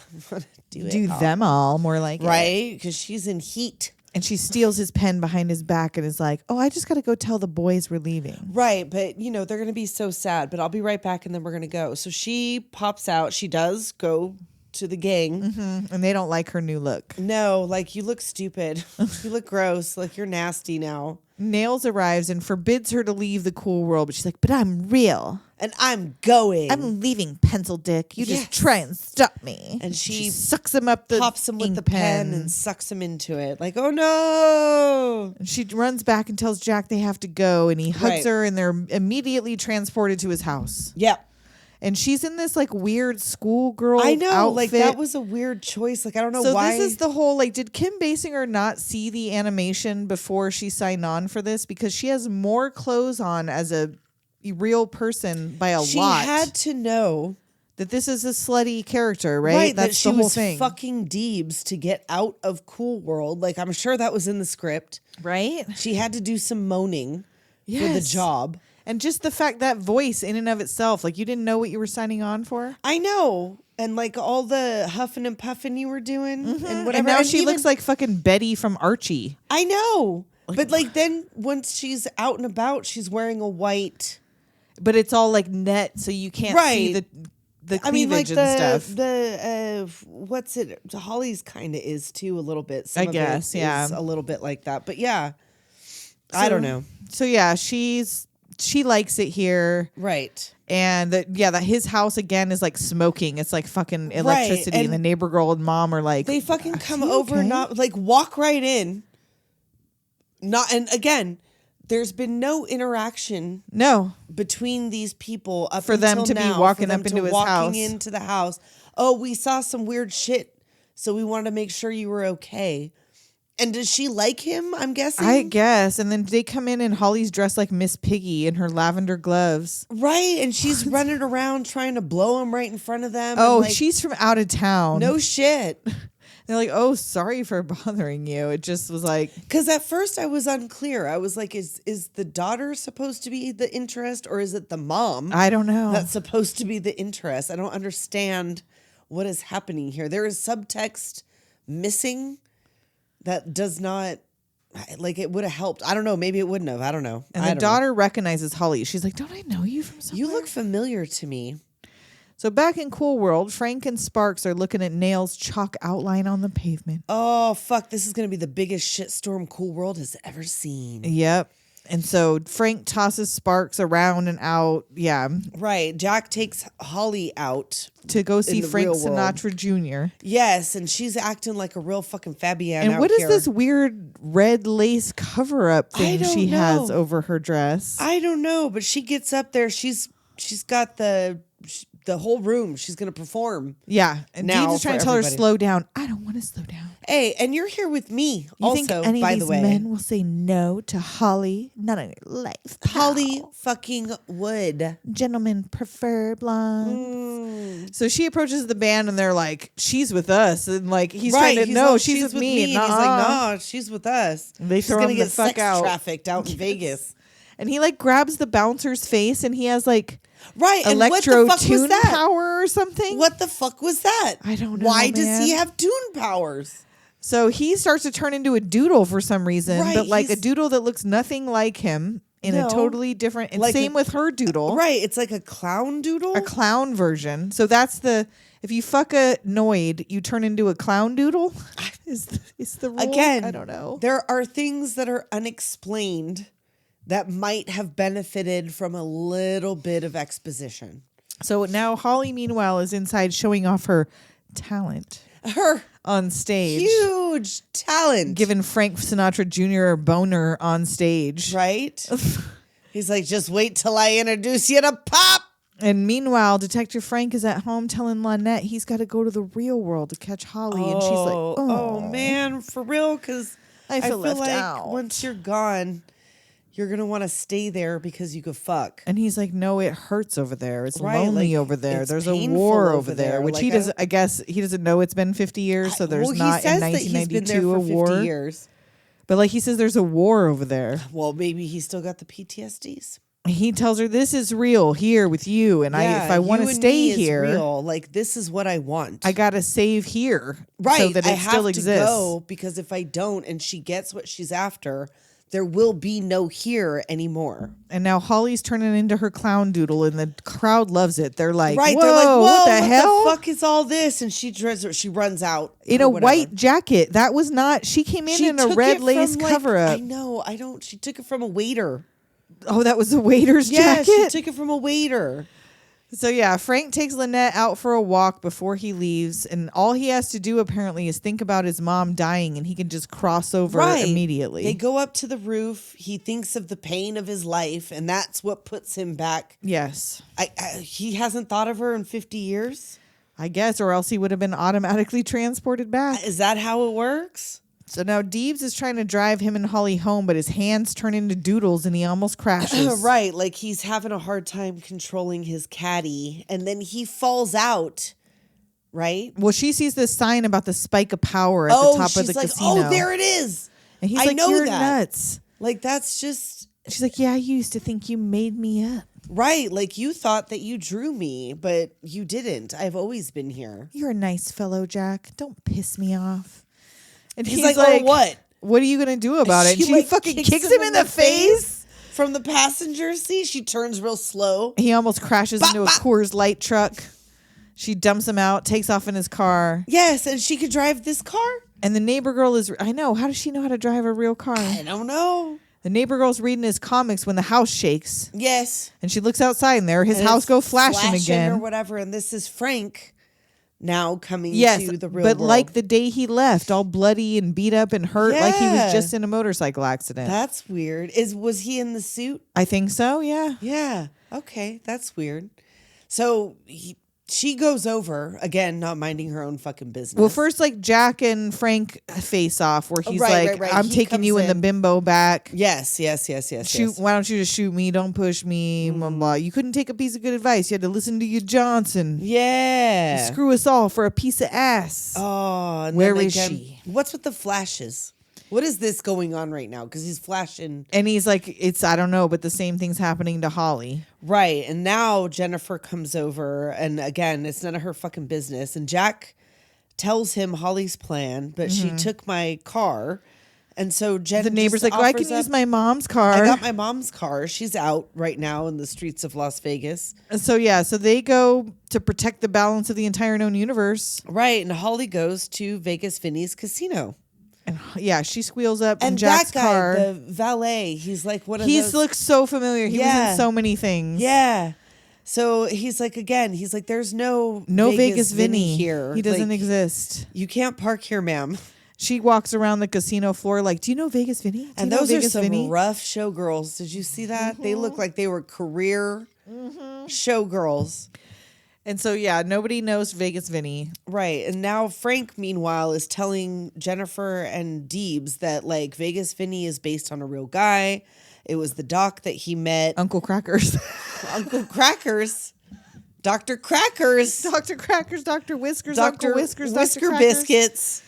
Do them all, more like it. Right. Because she's in heat. And she steals his pen behind his back and is like, oh, I just got to go tell the boys we're leaving. Right. But, they're going to be so sad, but I'll be right back and then we're going to go. So she pops out. She does go to the gang. Mm-hmm. And they don't like her new look. No, like, you look stupid. You look gross. Like, you're nasty now. Nails arrives and forbids her to leave the cool world, but she's like, but I'm real. And I'm going. I'm leaving, pencil dick. You just try and stop me. And she sucks him up the pops him with ink the pen and sucks him into it. Like, oh no. And she runs back and tells Jack they have to go, and he hugs her, and they're immediately transported to his house. Yep. And she's in this like weird schoolgirl I know, outfit. like that was a weird choice. Like, I don't know so why. this is the whole, like, did Kim Basinger not see the animation before she signed on for this? Because she has more clothes on as a real person by a lot. She had to know that this is a slutty character, right? Right, That's that she the whole was thing. fucking Deebs to get out of Cool World. Like, I'm sure that was in the script. Right? She had to do some moaning for the Yes. job. And just the fact that voice in and of itself, like, you didn't know what you were signing on for. I know. And like all the huffing and puffing you were doing and whatever. And now she even- looks like fucking Betty from Archie. I know. But like then once she's out and about, she's wearing a white. But it's all like net, so you can't see Right. the I mean, like cleavage and stuff. what's it? Holly's kind of is too a little bit. Some I of it guess, yeah. is a little bit like that. But yeah, I don't know. So yeah, she likes it here. Right. And that his house again is like smoking. It's like fucking electricity. and And the neighbor girl and mom are like, They fucking come you over, okay? not like walk right in. And again, there's been no interaction no. between these people up For them until to be now, walking for them up to into his walking house. into the house. Oh, we saw some weird shit, so we wanted to make sure you were okay. And does she like him? I'm guessing. I guess. And then they come in and Holly's dressed like Miss Piggy in her lavender gloves. Right, and she's running around trying to blow him right in front of them. Oh, and like, she's from out of town. no shit. They're like, oh, sorry for bothering you. It just was like, Because at first I was unclear. I was like, is the daughter supposed to be the interest, or is it the mom I don't know. that's supposed to be the interest? I don't understand what is happening here. There is subtext missing that does not, like, it would have helped. I don't know. Maybe it wouldn't have. I don't know. And I the don't daughter recognizes Holly. She's like, don't I know you from know. somewhere? You look familiar to me. So back in Cool World, Frank and Sparks are looking at Nail's chalk outline on the pavement. Oh, fuck. This is going to be the biggest shitstorm Cool World has ever seen. Yep. And so Frank tosses Sparks around and out. Yeah. Right. Jack takes Holly out. To go see the Frank real world. Sinatra Jr. Yes, and she's acting like a real fucking Fabienne And out what is here. this weird red lace cover up thing don't she has know. over her dress? I don't know, but she gets up there. She's got the whole room. She's going to perform. Yeah. And Now Dean's is trying for to tell her everybody. slow down. I don't want to slow down. Hey, and you're here with me You also, think any by of the these way. men will say no to Holly? Not on your life. Holly pal. fucking would. Gentlemen prefer blonde. Mm. So she approaches the band and they're like, she's with us. And like, he's Right, trying to, he's no, like, she's with me. And he's like, nah, she's with us. They she's throw gonna him the get fuck sex out. trafficked out in Vegas. And he like grabs the bouncer's face and he has like Right, and what the electro fuck was tune that? power or something. What the fuck was that? I don't know, Why does he man. have tune powers? So he starts to turn into a doodle for some reason, Right, but like a he's- doodle that looks nothing like him in a No. totally different, and Like same a- with her doodle. Right, it's like a clown doodle. A clown version. So that's if you fuck a Noid, you turn into a clown doodle. Is the rule? Again, I don't know. There are things that are unexplained that might have benefited from a little bit of exposition. So now Holly, meanwhile, is inside showing off her talent Her on stage, huge talent, giving Frank Sinatra Jr. a boner on stage. right? He's like, just wait till I introduce you to Pop. And meanwhile, Detective Frank is at home telling Lynette he's got to go to the real world to catch Holly. And she's like, oh man, for real? Because I feel left like out. once you're gone, you're going to want to stay there because you could fuck. And he's like, no, it hurts over there. It's Right, lonely like, over there. it's There's a painful war over over there, there. which Like, he doesn't, I guess he doesn't know it's been 50 years. So there's not he says in that he's been 1992 there for a 50 war. years. But like he says, there's a war over there. Well, maybe he still got the PTSDs. He tells her, this is real here with you. And if I want to stay here, real. Like, this is what I want. I got to save here. Right. So that it I still have exists. to go because if I don't and she gets what she's after, there will be no here anymore. And now Holly's turning into her clown doodle, and the crowd loves it. They're like, Right. whoa, They're like, whoa, what the hell? The fuck is all this? And she runs out. In or a whatever. white jacket. That was not, she came in She in a took red it lace from, like, cover up. I know. She took it from a waiter. Oh, that was the waiter's Yeah, jacket? she took it from a waiter. So yeah, Frank takes Lynette out for a walk before he leaves, and all he has to do apparently is think about his mom dying, and he can just cross over immediately. They go up to the roof. He thinks of the pain of his life, and that's what puts him back. Yes. He hasn't thought of her in 50 years? I guess, or else he would have been automatically transported back. Is that how it works? So now Deebs is trying to drive him and Holly home, but his hands turn into doodles and he almost crashes. Right, like he's having a hard time controlling his caddy, and then he falls out, right? Well, she sees this sign about the spike of power at the top of the like, casino. oh, there it is. And he's I like, know you're that. nuts. Like, that's just... She's like, yeah, I used to think you made me up. Right, like you thought that you drew me, but you didn't. I've always been here. You're a nice fellow, Jack. Don't piss me off. And He's like, oh, what? What are you going to do about it? And she like, fucking kicks him in the face. From the passenger seat. She turns real slow. He almost crashes into a Coors Light truck. She dumps him out, takes off in his car. Yes, and she could drive this car? And the neighbor girl is, I know, how does she know how to drive a real car? I don't know. The neighbor girl's reading his comics when the house shakes. Yes. And she looks outside and there his And house it's go flashing again. Or whatever. And this is Frank now coming Yes, to the real but world. like the day he left, all bloody and beat up and hurt, like he Yeah. was just in a motorcycle accident. That's weird. Was he in the suit? I think so, yeah. Yeah. Okay, that's weird. So she goes over again, not minding her own fucking business. Well, first, like Jack and Frank face off, where he's Right. like, "I'm He taking you comes and the bimbo back. yes. Shoot! Why don't you just shoot me? Don't push me. Blah, blah. You couldn't take a piece of good advice. You had to listen to your Johnson. Yeah. Screw us all for a piece of ass. Oh, and Where then is again, she? What's with the flashes? What is this going on right now? Because he's flashing. And he's like, "It's I don't know, but the same thing's happening to Holly." Right. And now Jennifer comes over, and again, it's none of her fucking business. And Jack tells him Holly's plan, but she took my car. And so Jen The neighbor's just like, "I offers can use up- my mom's car." I got my mom's car. She's out right now in the streets of Las Vegas. And so yeah, so they go to protect the balance of the entire known universe. Right. And Holly goes to Vegas Vinny's casino. And yeah, she squeals up in And Jack's that guy, car. the valet, he's like, what are He those? looks so familiar. He was Yeah. in so many things. Yeah. So he's like, again, he's like, there's no Vegas Vinny Vinny here. He doesn't Like, exist. You can't park here, ma'am. She walks around the casino floor like, "Do you know Vegas Vinny? Do you And know those Vegas are some Vinny?" rough showgirls. Did you see that? They look like they were career showgirls. And so yeah, nobody knows Vegas Vinny. Right. And now Frank, meanwhile, is telling Jennifer and Deebs that like Vegas Vinny is based on a real guy. It was the doc that he met. Uncle Crackers. Uncle Crackers. Dr. Crackers. Dr. Crackers, Dr. Whiskers, Dr. Uncle Whiskers, Whisker Dr. Crackers. Biscuits.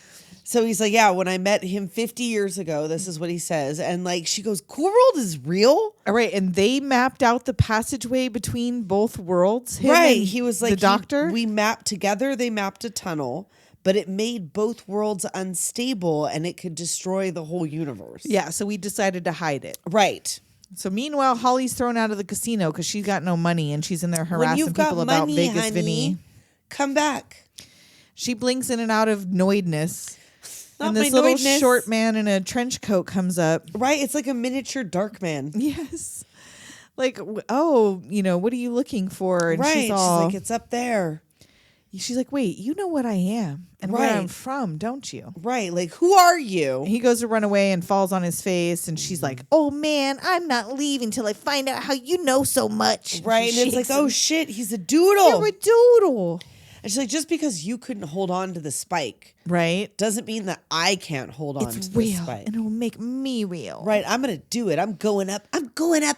So he's like, yeah, when I met him 50 years ago, this is what he says. And like, she goes, Cool World is real? All right, and they mapped out the passageway between both worlds. Him Right. and He was like, the doctor. We mapped together. They mapped a tunnel, but it made both worlds unstable and it could destroy the whole universe. Yeah, so we decided to hide it. Right. So meanwhile, Holly's thrown out of the casino because she's got no money and she's in there When harassing you've got people about money, Vegas honey, Vinny. come back. She blinks in and out of noidness. Not And this my little noidness. short man in a trench coat comes up. Right. It's like a miniature dark man. Yes. Like, oh, what are you looking for? And Right. she's all, like, it's up there. she's like, wait, you know what I am and where I'm from, don't you? Right. Like, who are you? And he goes to run away and falls on his face. And she's like, oh, man, I'm not leaving till I find out how you know so much. Right. And it's like, oh, shit, he's a doodle. You're a doodle. And she's like, just because you couldn't hold on to the spike, right, doesn't mean that I can't hold on to real, the spike. And it will make me real. Right. I'm going to do it. I'm going up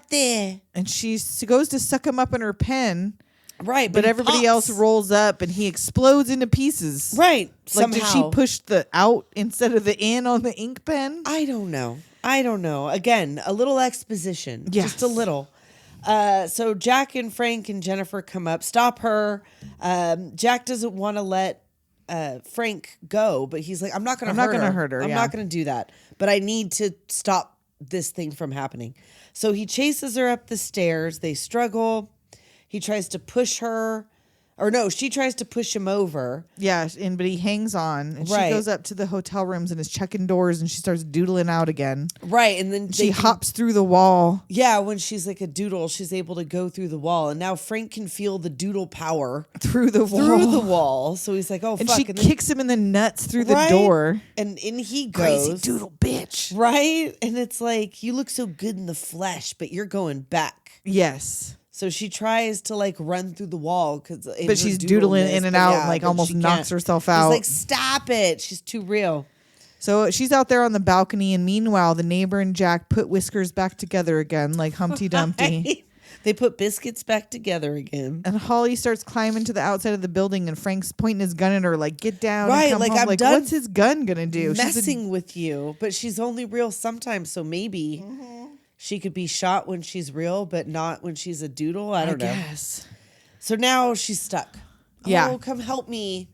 there. And she goes to suck him up in her pen. Right. But everybody else rolls up and he explodes into pieces. Right. Like, Somehow. did she push the out instead of the in on the ink pen? I don't know. Again, a little exposition. Yes. Just a little. So Jack and Frank and Jennifer come up, stop her. Jack doesn't want to let Frank go, but he's like, I'm not going to hurt her. I'm not going to do that. But I need to stop this thing from happening. So he chases her up the stairs. They struggle. He tries to push her. Or no, she tries to push him over. Yeah, but he hangs on. And she goes up to the hotel rooms and is checking doors and she starts doodling out again. Right. And then she hops through the wall. Yeah, when she's like a doodle, she's able to go through the wall. And now Frank can feel the doodle power through the wall. So he's like, oh, and fuck. She kicks him in the nuts through the door. And in he goes. Crazy doodle bitch. Right? And it's like, you look so good in the flesh, but you're going back. Yes. So she tries to like run through the wall, but she's doodling in and out, and like almost knocks herself out. She's like, stop it! She's too real. So she's out there on the balcony, and meanwhile, the neighbor and Jack put Whiskers back together again, like Humpty Dumpty. Right? They put biscuits back together again. And Holly starts climbing to the outside of the building, and Frank's pointing his gun at her, like, get down. Right, and come like home. I'm like, done what's his gun gonna do? Messing with you, but she's only real sometimes, so maybe. She could be shot when she's real, but not when she's a doodle. I don't know. Guess. So now she's stuck. Yeah. Oh, come help me.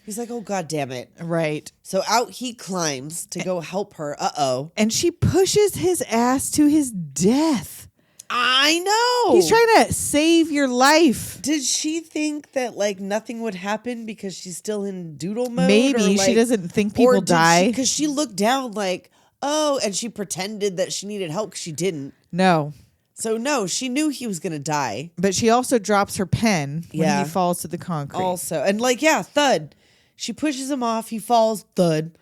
He's like, oh, God damn it. Right. So out he climbs to go help her. Uh-oh. And she pushes his ass to his death. I know. He's trying to save your life. Did she think that like nothing would happen because she's still in doodle mode? Maybe she doesn't think people die. Because she looked down like, oh, and she pretended that she needed help because she didn't. No. So no, she knew he was going to die. But she also drops her pen when he falls to the concrete. Also. And like, yeah, thud. She pushes him off. He falls, thud.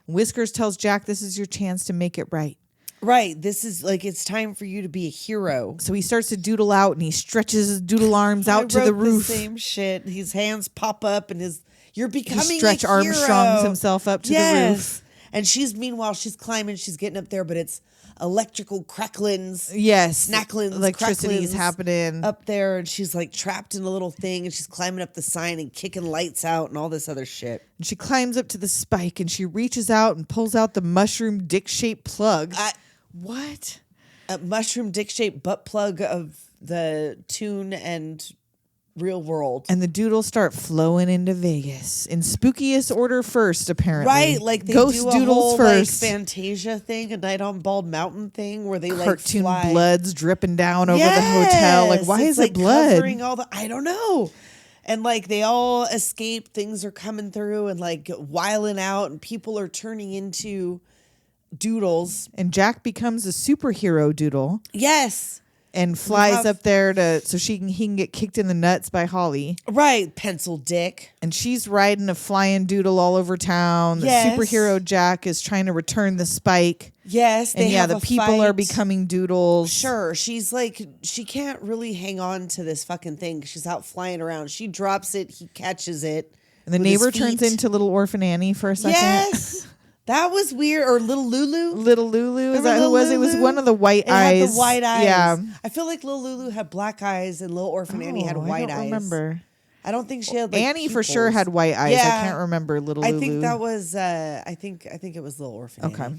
Whiskers tells Jack this is your chance to make it right. Right. This is like, it's time for you to be a hero. So he starts to doodle out and he stretches his doodle arms out to the roof. The same shit. His hands pop up and you're becoming he stretch a hero. Armstrongs himself up to the roof. And meanwhile, she's climbing, she's getting up there, but it's electrical cracklings. Yes. Snacklings, electricity's happening up there. And she's like trapped in a little thing and she's climbing up the sign and kicking lights out and all this other shit. And she climbs up to the spike and she reaches out and pulls out the mushroom dick-shaped plug. What? A mushroom dick-shaped butt plug of the Toon and Real World. And the doodles start flowing into Vegas in spookiest order first, apparently. Right, like they Ghost do a doodles whole first. like Fantasia thing, a Night on Bald Mountain thing, where they cartoon like fly. blood's dripping down over the hotel. Like, why is it blood? Covering all I don't know. And like they all escape. Things are coming through and like wiling out, and people are turning into doodles. And Jack becomes a superhero doodle. Yes. And flies up there so he can get kicked in the nuts by Holly. Right, pencil dick. And she's riding a flying doodle all over town. The superhero Jack is trying to return the spike. Yes, and the people are becoming doodles. Sure, she's like, she can't really hang on to this fucking thing. She's out flying around. She drops it, he catches it. And the neighbor turns into Little Orphan Annie for a second. Yes. That was weird. Or Little Lulu. Little Lulu. Is that who was it? It was one of the white eyes. Had the white eyes. Yeah. I feel like Little Lulu had black eyes and Little Orphan Annie had white eyes. I don't remember. I don't think she had like Annie pupils. For sure had white eyes. Yeah. I can't remember Little Lulu. I think that was I think it was Little Orphan Annie. Okay.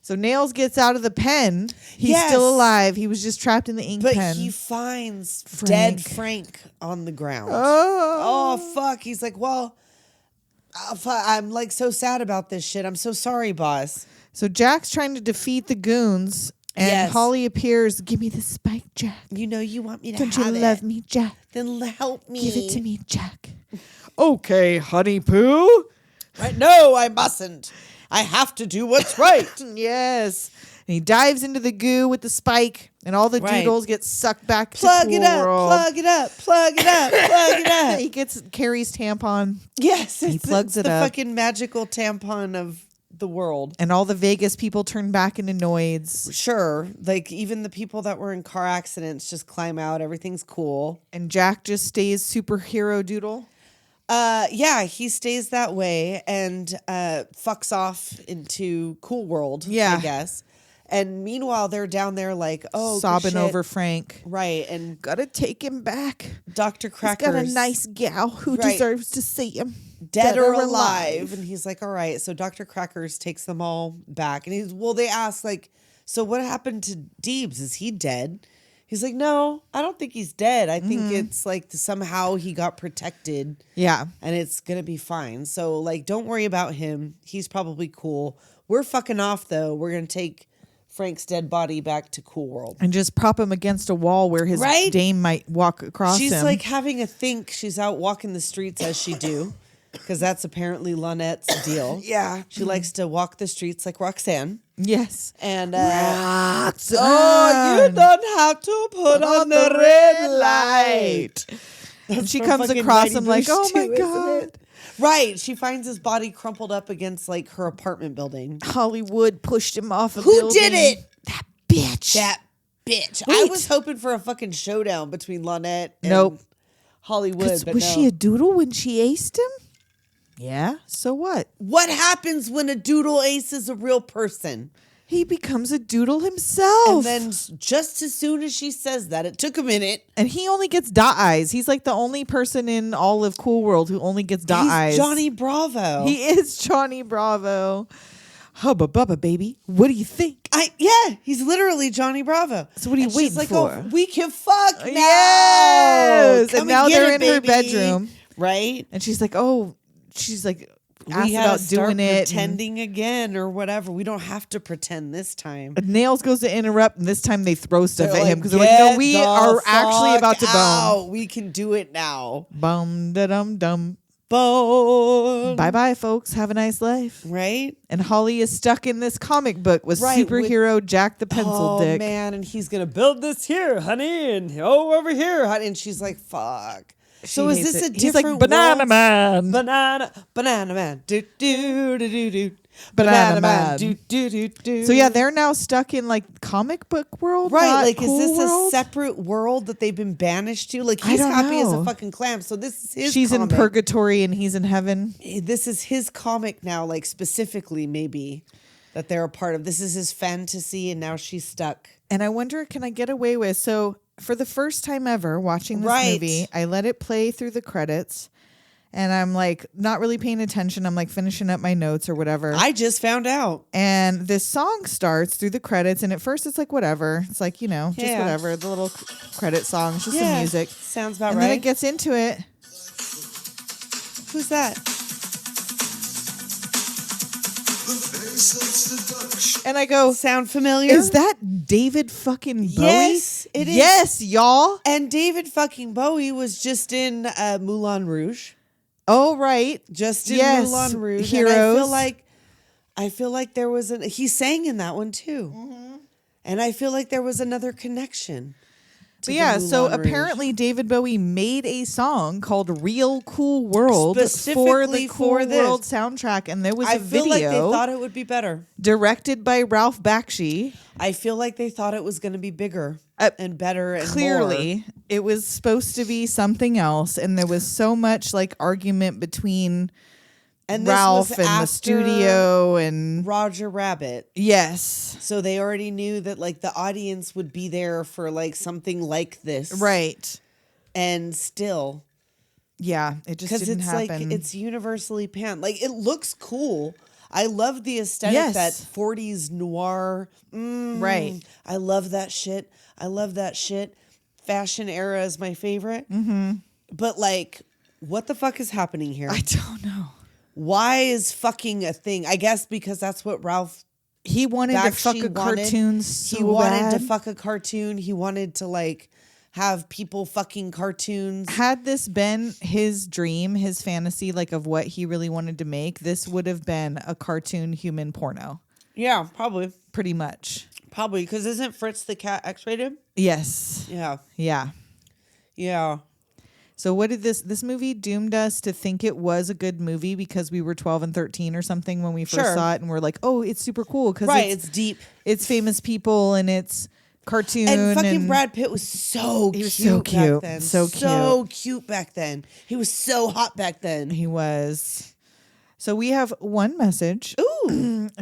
So Nails gets out of the pen. He's still alive. He was just trapped in the ink pen. But he finds dead Frank on the ground. Oh fuck. He's like, well, I'm like so sad about this shit. I'm so sorry, boss. So Jack's trying to defeat the goons, and Holly appears. Give me the spike, Jack. You know you want me to Don't have you love me, Jack? Then help me. Give it to me, Jack. Okay, honey poo. Right? No, I mustn't. I have to do what's right. Yes. And he dives into the goo with the spike, and all the Right. doodles get sucked back Plug to it Cool up, World. plug it up, plug it up, plug it up. He gets Carrie's tampon, Yes, He plugs it's it the up. fucking magical tampon of the world. and all the Vegas people turn back into noids. Sure, like even the people that were in car accidents just climb out. Everything's cool. And Jack just stays superhero Doodle. Yeah, he stays that way and fucks off into Cool World. Yeah. I guess. And meanwhile, they're down there like, oh, good Sobbing shit. over Frank. Right, and Gotta take him back. Dr. He's Cracker's got a nice gal who Right. deserves to see him. dead or alive. And he's like, all right. So Dr. Crackers takes them all back. And they ask, like, so what happened to Deebs? Is he dead? He's like, no, I don't think he's dead. I think it's like somehow he got protected. Yeah. And it's going to be fine. So, like, don't worry about him. He's probably cool. We're fucking off, though. We're going to take Frank's dead body back to Cool World. And just prop him against a wall where his Right? dame might walk across She's him. like having a think. She's out walking the streets as she do. Because that's apparently Lynette's deal. Yeah. She likes to walk the streets like Roxanne. Yes. And Roxanne. oh, you don't have to put on the red light. And she from comes fucking across Mighty him like, Boosh oh my too, isn't God. it? Right. She finds his body crumpled up against like her apartment building. Hollywood pushed him off a Who building. did it? That bitch. That bitch. I Wait. was hoping for a fucking showdown between Lynette and Nope. Hollywood. But was no. she a doodle when she aced him? Yeah. So what? What happens when a doodle ace is a real person? He becomes a doodle himself. And then just as soon as she says that, it took a minute. And he only gets dot eyes. He's like the only person in all of Cool World who only gets dot He's eyes. Johnny Bravo. He is Johnny Bravo. Hubba bubba, baby. What do you think? Yeah, he's literally Johnny Bravo. So what are you And waiting she's like, for? Oh, we can fuck now. Yes! Come And now get they're it, in her baby. bedroom. Right? And she's like, asked We had about to start doing it. pretending again or whatever. We don't have to pretend this time. And Nails goes to interrupt, and this time they throw stuff They're at him like, because they're like, no, "Get we the are actually fuck about to bone. out. We can do it now. Bum da dum dum. Bone. Bye bye, folks. Have a nice life. Right? And Holly is stuck in this comic book with Right, with- superhero Jack the Pencil Oh Dick. man, and he's gonna build this here, honey, and over here, honey. And she's like, "Fuck." So is hates this it. a He's different like, Banana world? Man. Banana man, do do do do do. Banana Man. do do do do. So yeah, they're now stuck in like comic book world, right. not Like, Cool is this World? a separate world that they've been banished to? Like, I he's don't happy as know. a fucking clam. So this is his. She's comic. in purgatory and he's in heaven. This is his comic now. Like specifically, maybe that they're a part of. This is his fantasy, and now she's stuck. And I wonder, can I get away with? So for the first time ever watching this Right. movie, I let it play through the credits. And I'm like not really paying attention. I'm like finishing up my notes or whatever. I just found out. And this song starts through the credits. And at first it's like, whatever. It's like, just Yeah. whatever. The little credit song. It's just the music. Sounds about And right. then it gets into it. Who's that? And I go, Sound familiar? is that David fucking Bowie? Yes, it is. Yes, y'all. And David fucking Bowie was just in Moulin Rouge. Oh, right. Just in Yes, Moulin Rouge. Heroes. And I feel like there was he sang in that one too. Mm-hmm. And I feel like there was another connection. to But the yeah, so Moulin Rouge. apparently David Bowie made a song called Real Cool World for the Specifically Cool for this. World soundtrack. And there was I a feel video like they thought it would be better. directed by Ralph Bakshi. I feel like they thought it was going to be bigger and better and Clearly, more. it was supposed to be something else. And there was so much like argument between And this Ralph was and the after studio. And Roger Rabbit. yes, So they already knew that like the audience would be there for like something like this. right. And still, Yeah, it just because didn't it's happen. like it's universally panned. Like it looks cool. I love the aesthetic, Yes. that 40s noir. Right. I love that shit. Fashion era is my favorite. Mm-hmm. But like, what the fuck is happening here? I don't know. Why is fucking a thing? I guess because that's what Ralph He wanted to fuck Bakshi a wanted. cartoon so He wanted bad. to fuck a cartoon. He wanted to like have people fucking cartoons. Had this been his dream, his fantasy, like of what he really wanted to make, this would have been a cartoon human porno. Yeah, probably. pretty much. Probably, because isn't Fritz the cat X-rated? Yes. Yeah. Yeah. Yeah. So what did this movie doomed us to think it was a good movie because we were 12 and 13 or something when we first saw it, and we're like, oh, it's super cool because it's deep. It's famous people and it's cartoon. And fucking Brad Pitt was so cute. So cute. Back then. So cute. So cute back then. He was so hot back then. He was. So we have one message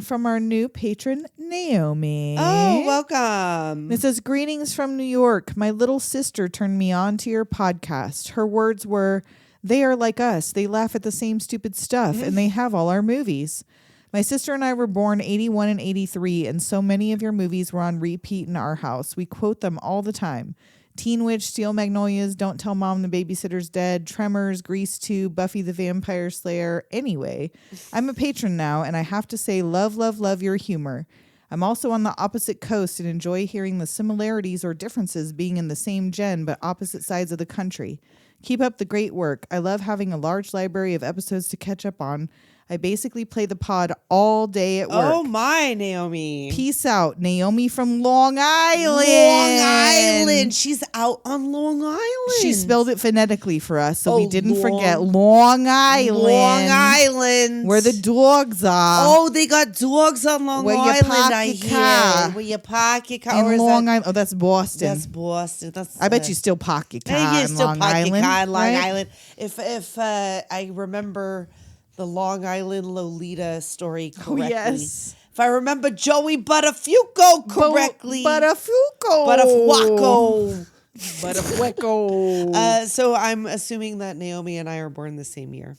from our new patron, Naomi. Oh, welcome. It says, greetings from New York. My little sister turned me on to your podcast. Her words were, they are like us. They laugh at the same stupid stuff, and they have all our movies. My sister and I were born 81 and 83, and so many of your movies were on repeat in our house. We quote them all the time. Teen Witch, Steel Magnolias, Don't Tell Mom the Babysitter's Dead, Tremors, Grease 2, Buffy the Vampire Slayer. Anyway, I'm a patron now, and I have to say love, love, love your humor. I'm also on the opposite coast and enjoy hearing the similarities or differences being in the same gen but opposite sides of the country. Keep up the great work. I love having a large library of episodes to catch up on. I basically play the pod all day at work. Oh my, Naomi. Peace out, Naomi from Long Island. Long Island. She's out on Long Island. She spelled it phonetically for us, so we didn't forget Long Island. Long Island. Where the dogs are. Oh, they got dogs on Long Where you Island, park I your car. hear. Where you park your car. In Long Island. Oh, that's Boston. That's Boston. I bet you still park your car you in still Long park Island. your car in Long right? Island. If I remember the Long Island Lolita story correctly. Oh, yes. If I remember Joey Buttafuoco correctly. Buttafuoco. Buttafuoco. So I'm assuming that Naomi and I are born the same year.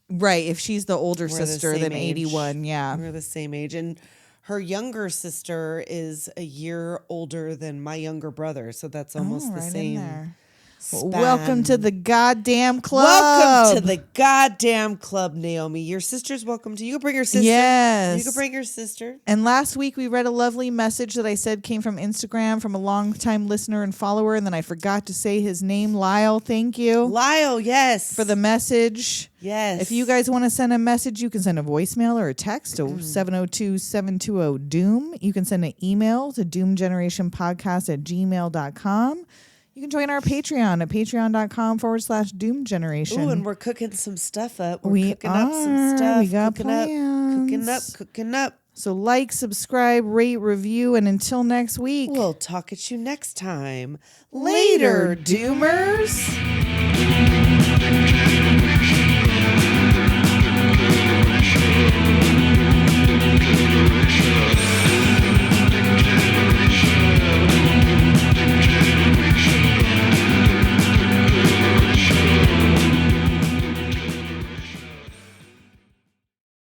Right. If she's the older We're the sister, same then age. 81. Yeah. We're the same age. And her younger sister is a year older than my younger brother. So that's almost the right in same. there. Span. Welcome to the goddamn club. Welcome to the goddamn club, Naomi. Your sister's welcome to you. You can bring your sister. Yes. You can bring your sister. And last week we read a lovely message that I said came from Instagram from a longtime listener and follower, and then I forgot to say his name, Lyle. Thank you. Lyle, yes. For the message. Yes. If you guys want to send a message, you can send a voicemail or a text to 702-720-DOOM. You can send an email to doomgenerationpodcast@gmail.com. You can join our Patreon at patreon.com/doomgeneration. Ooh, and we're cooking some stuff up. We cooking up some stuff. We got plans. Cooking up. So like, subscribe, rate, review, and until next week. We'll talk at you next time. Later, Doomers.